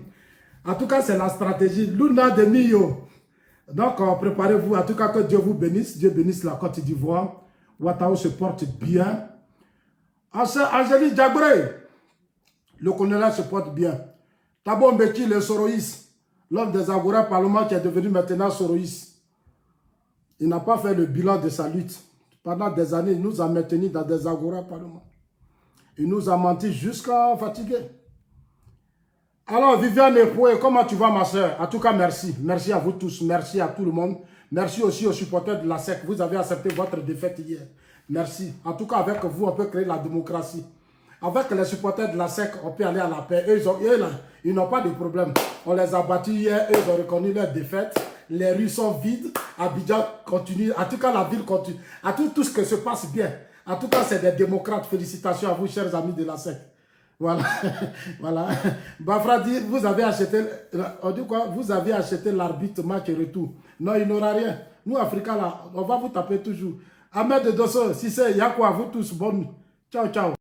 Speaker 1: en tout cas, c'est la stratégie. Luna de Mio. Donc, préparez-vous. En tout cas, que Dieu vous bénisse. Dieu bénisse la Côte d'Ivoire. Ouattara se porte bien. Angélique Diabré, le colonel se porte bien. Thabo Mbeki, le Soroïs, l'homme des Agora Parlement qui est devenu maintenant Soroïs. Il n'a pas fait le bilan de sa lutte. Pendant des années, il nous a maintenus dans des Agora Parlement. Il nous a menti jusqu'à fatiguer. Alors, Viviane Epoué, comment tu vas, ma soeur? En tout cas, merci. Merci à vous tous. Merci à tout le monde. Merci aussi aux supporters de la SEC. Vous avez accepté votre défaite hier. Merci. En tout cas, avec vous, on peut créer la démocratie. Avec les supporters de la SEC, on peut aller à la paix. Eux, ils n'ont pas de problème. On les a battus hier. Eux, ils ont reconnu leur défaite. Les rues sont vides. Abidjan continue. En tout cas, la ville continue. À tout ce qui se passe bien. En tout cas, c'est des démocrates. Félicitations à vous, chers amis de la SEC. Voilà, voilà. Bafra dit, vous avez acheté, on dit quoi? Vous avez acheté l'arbitre match retour. Non, il n'aura rien. Nous, Africains, là, on va vous taper toujours. Ahmed Dosso, si c'est, il y a quoi? Vous tous, bonne nuit. Ciao. Ciao, ciao.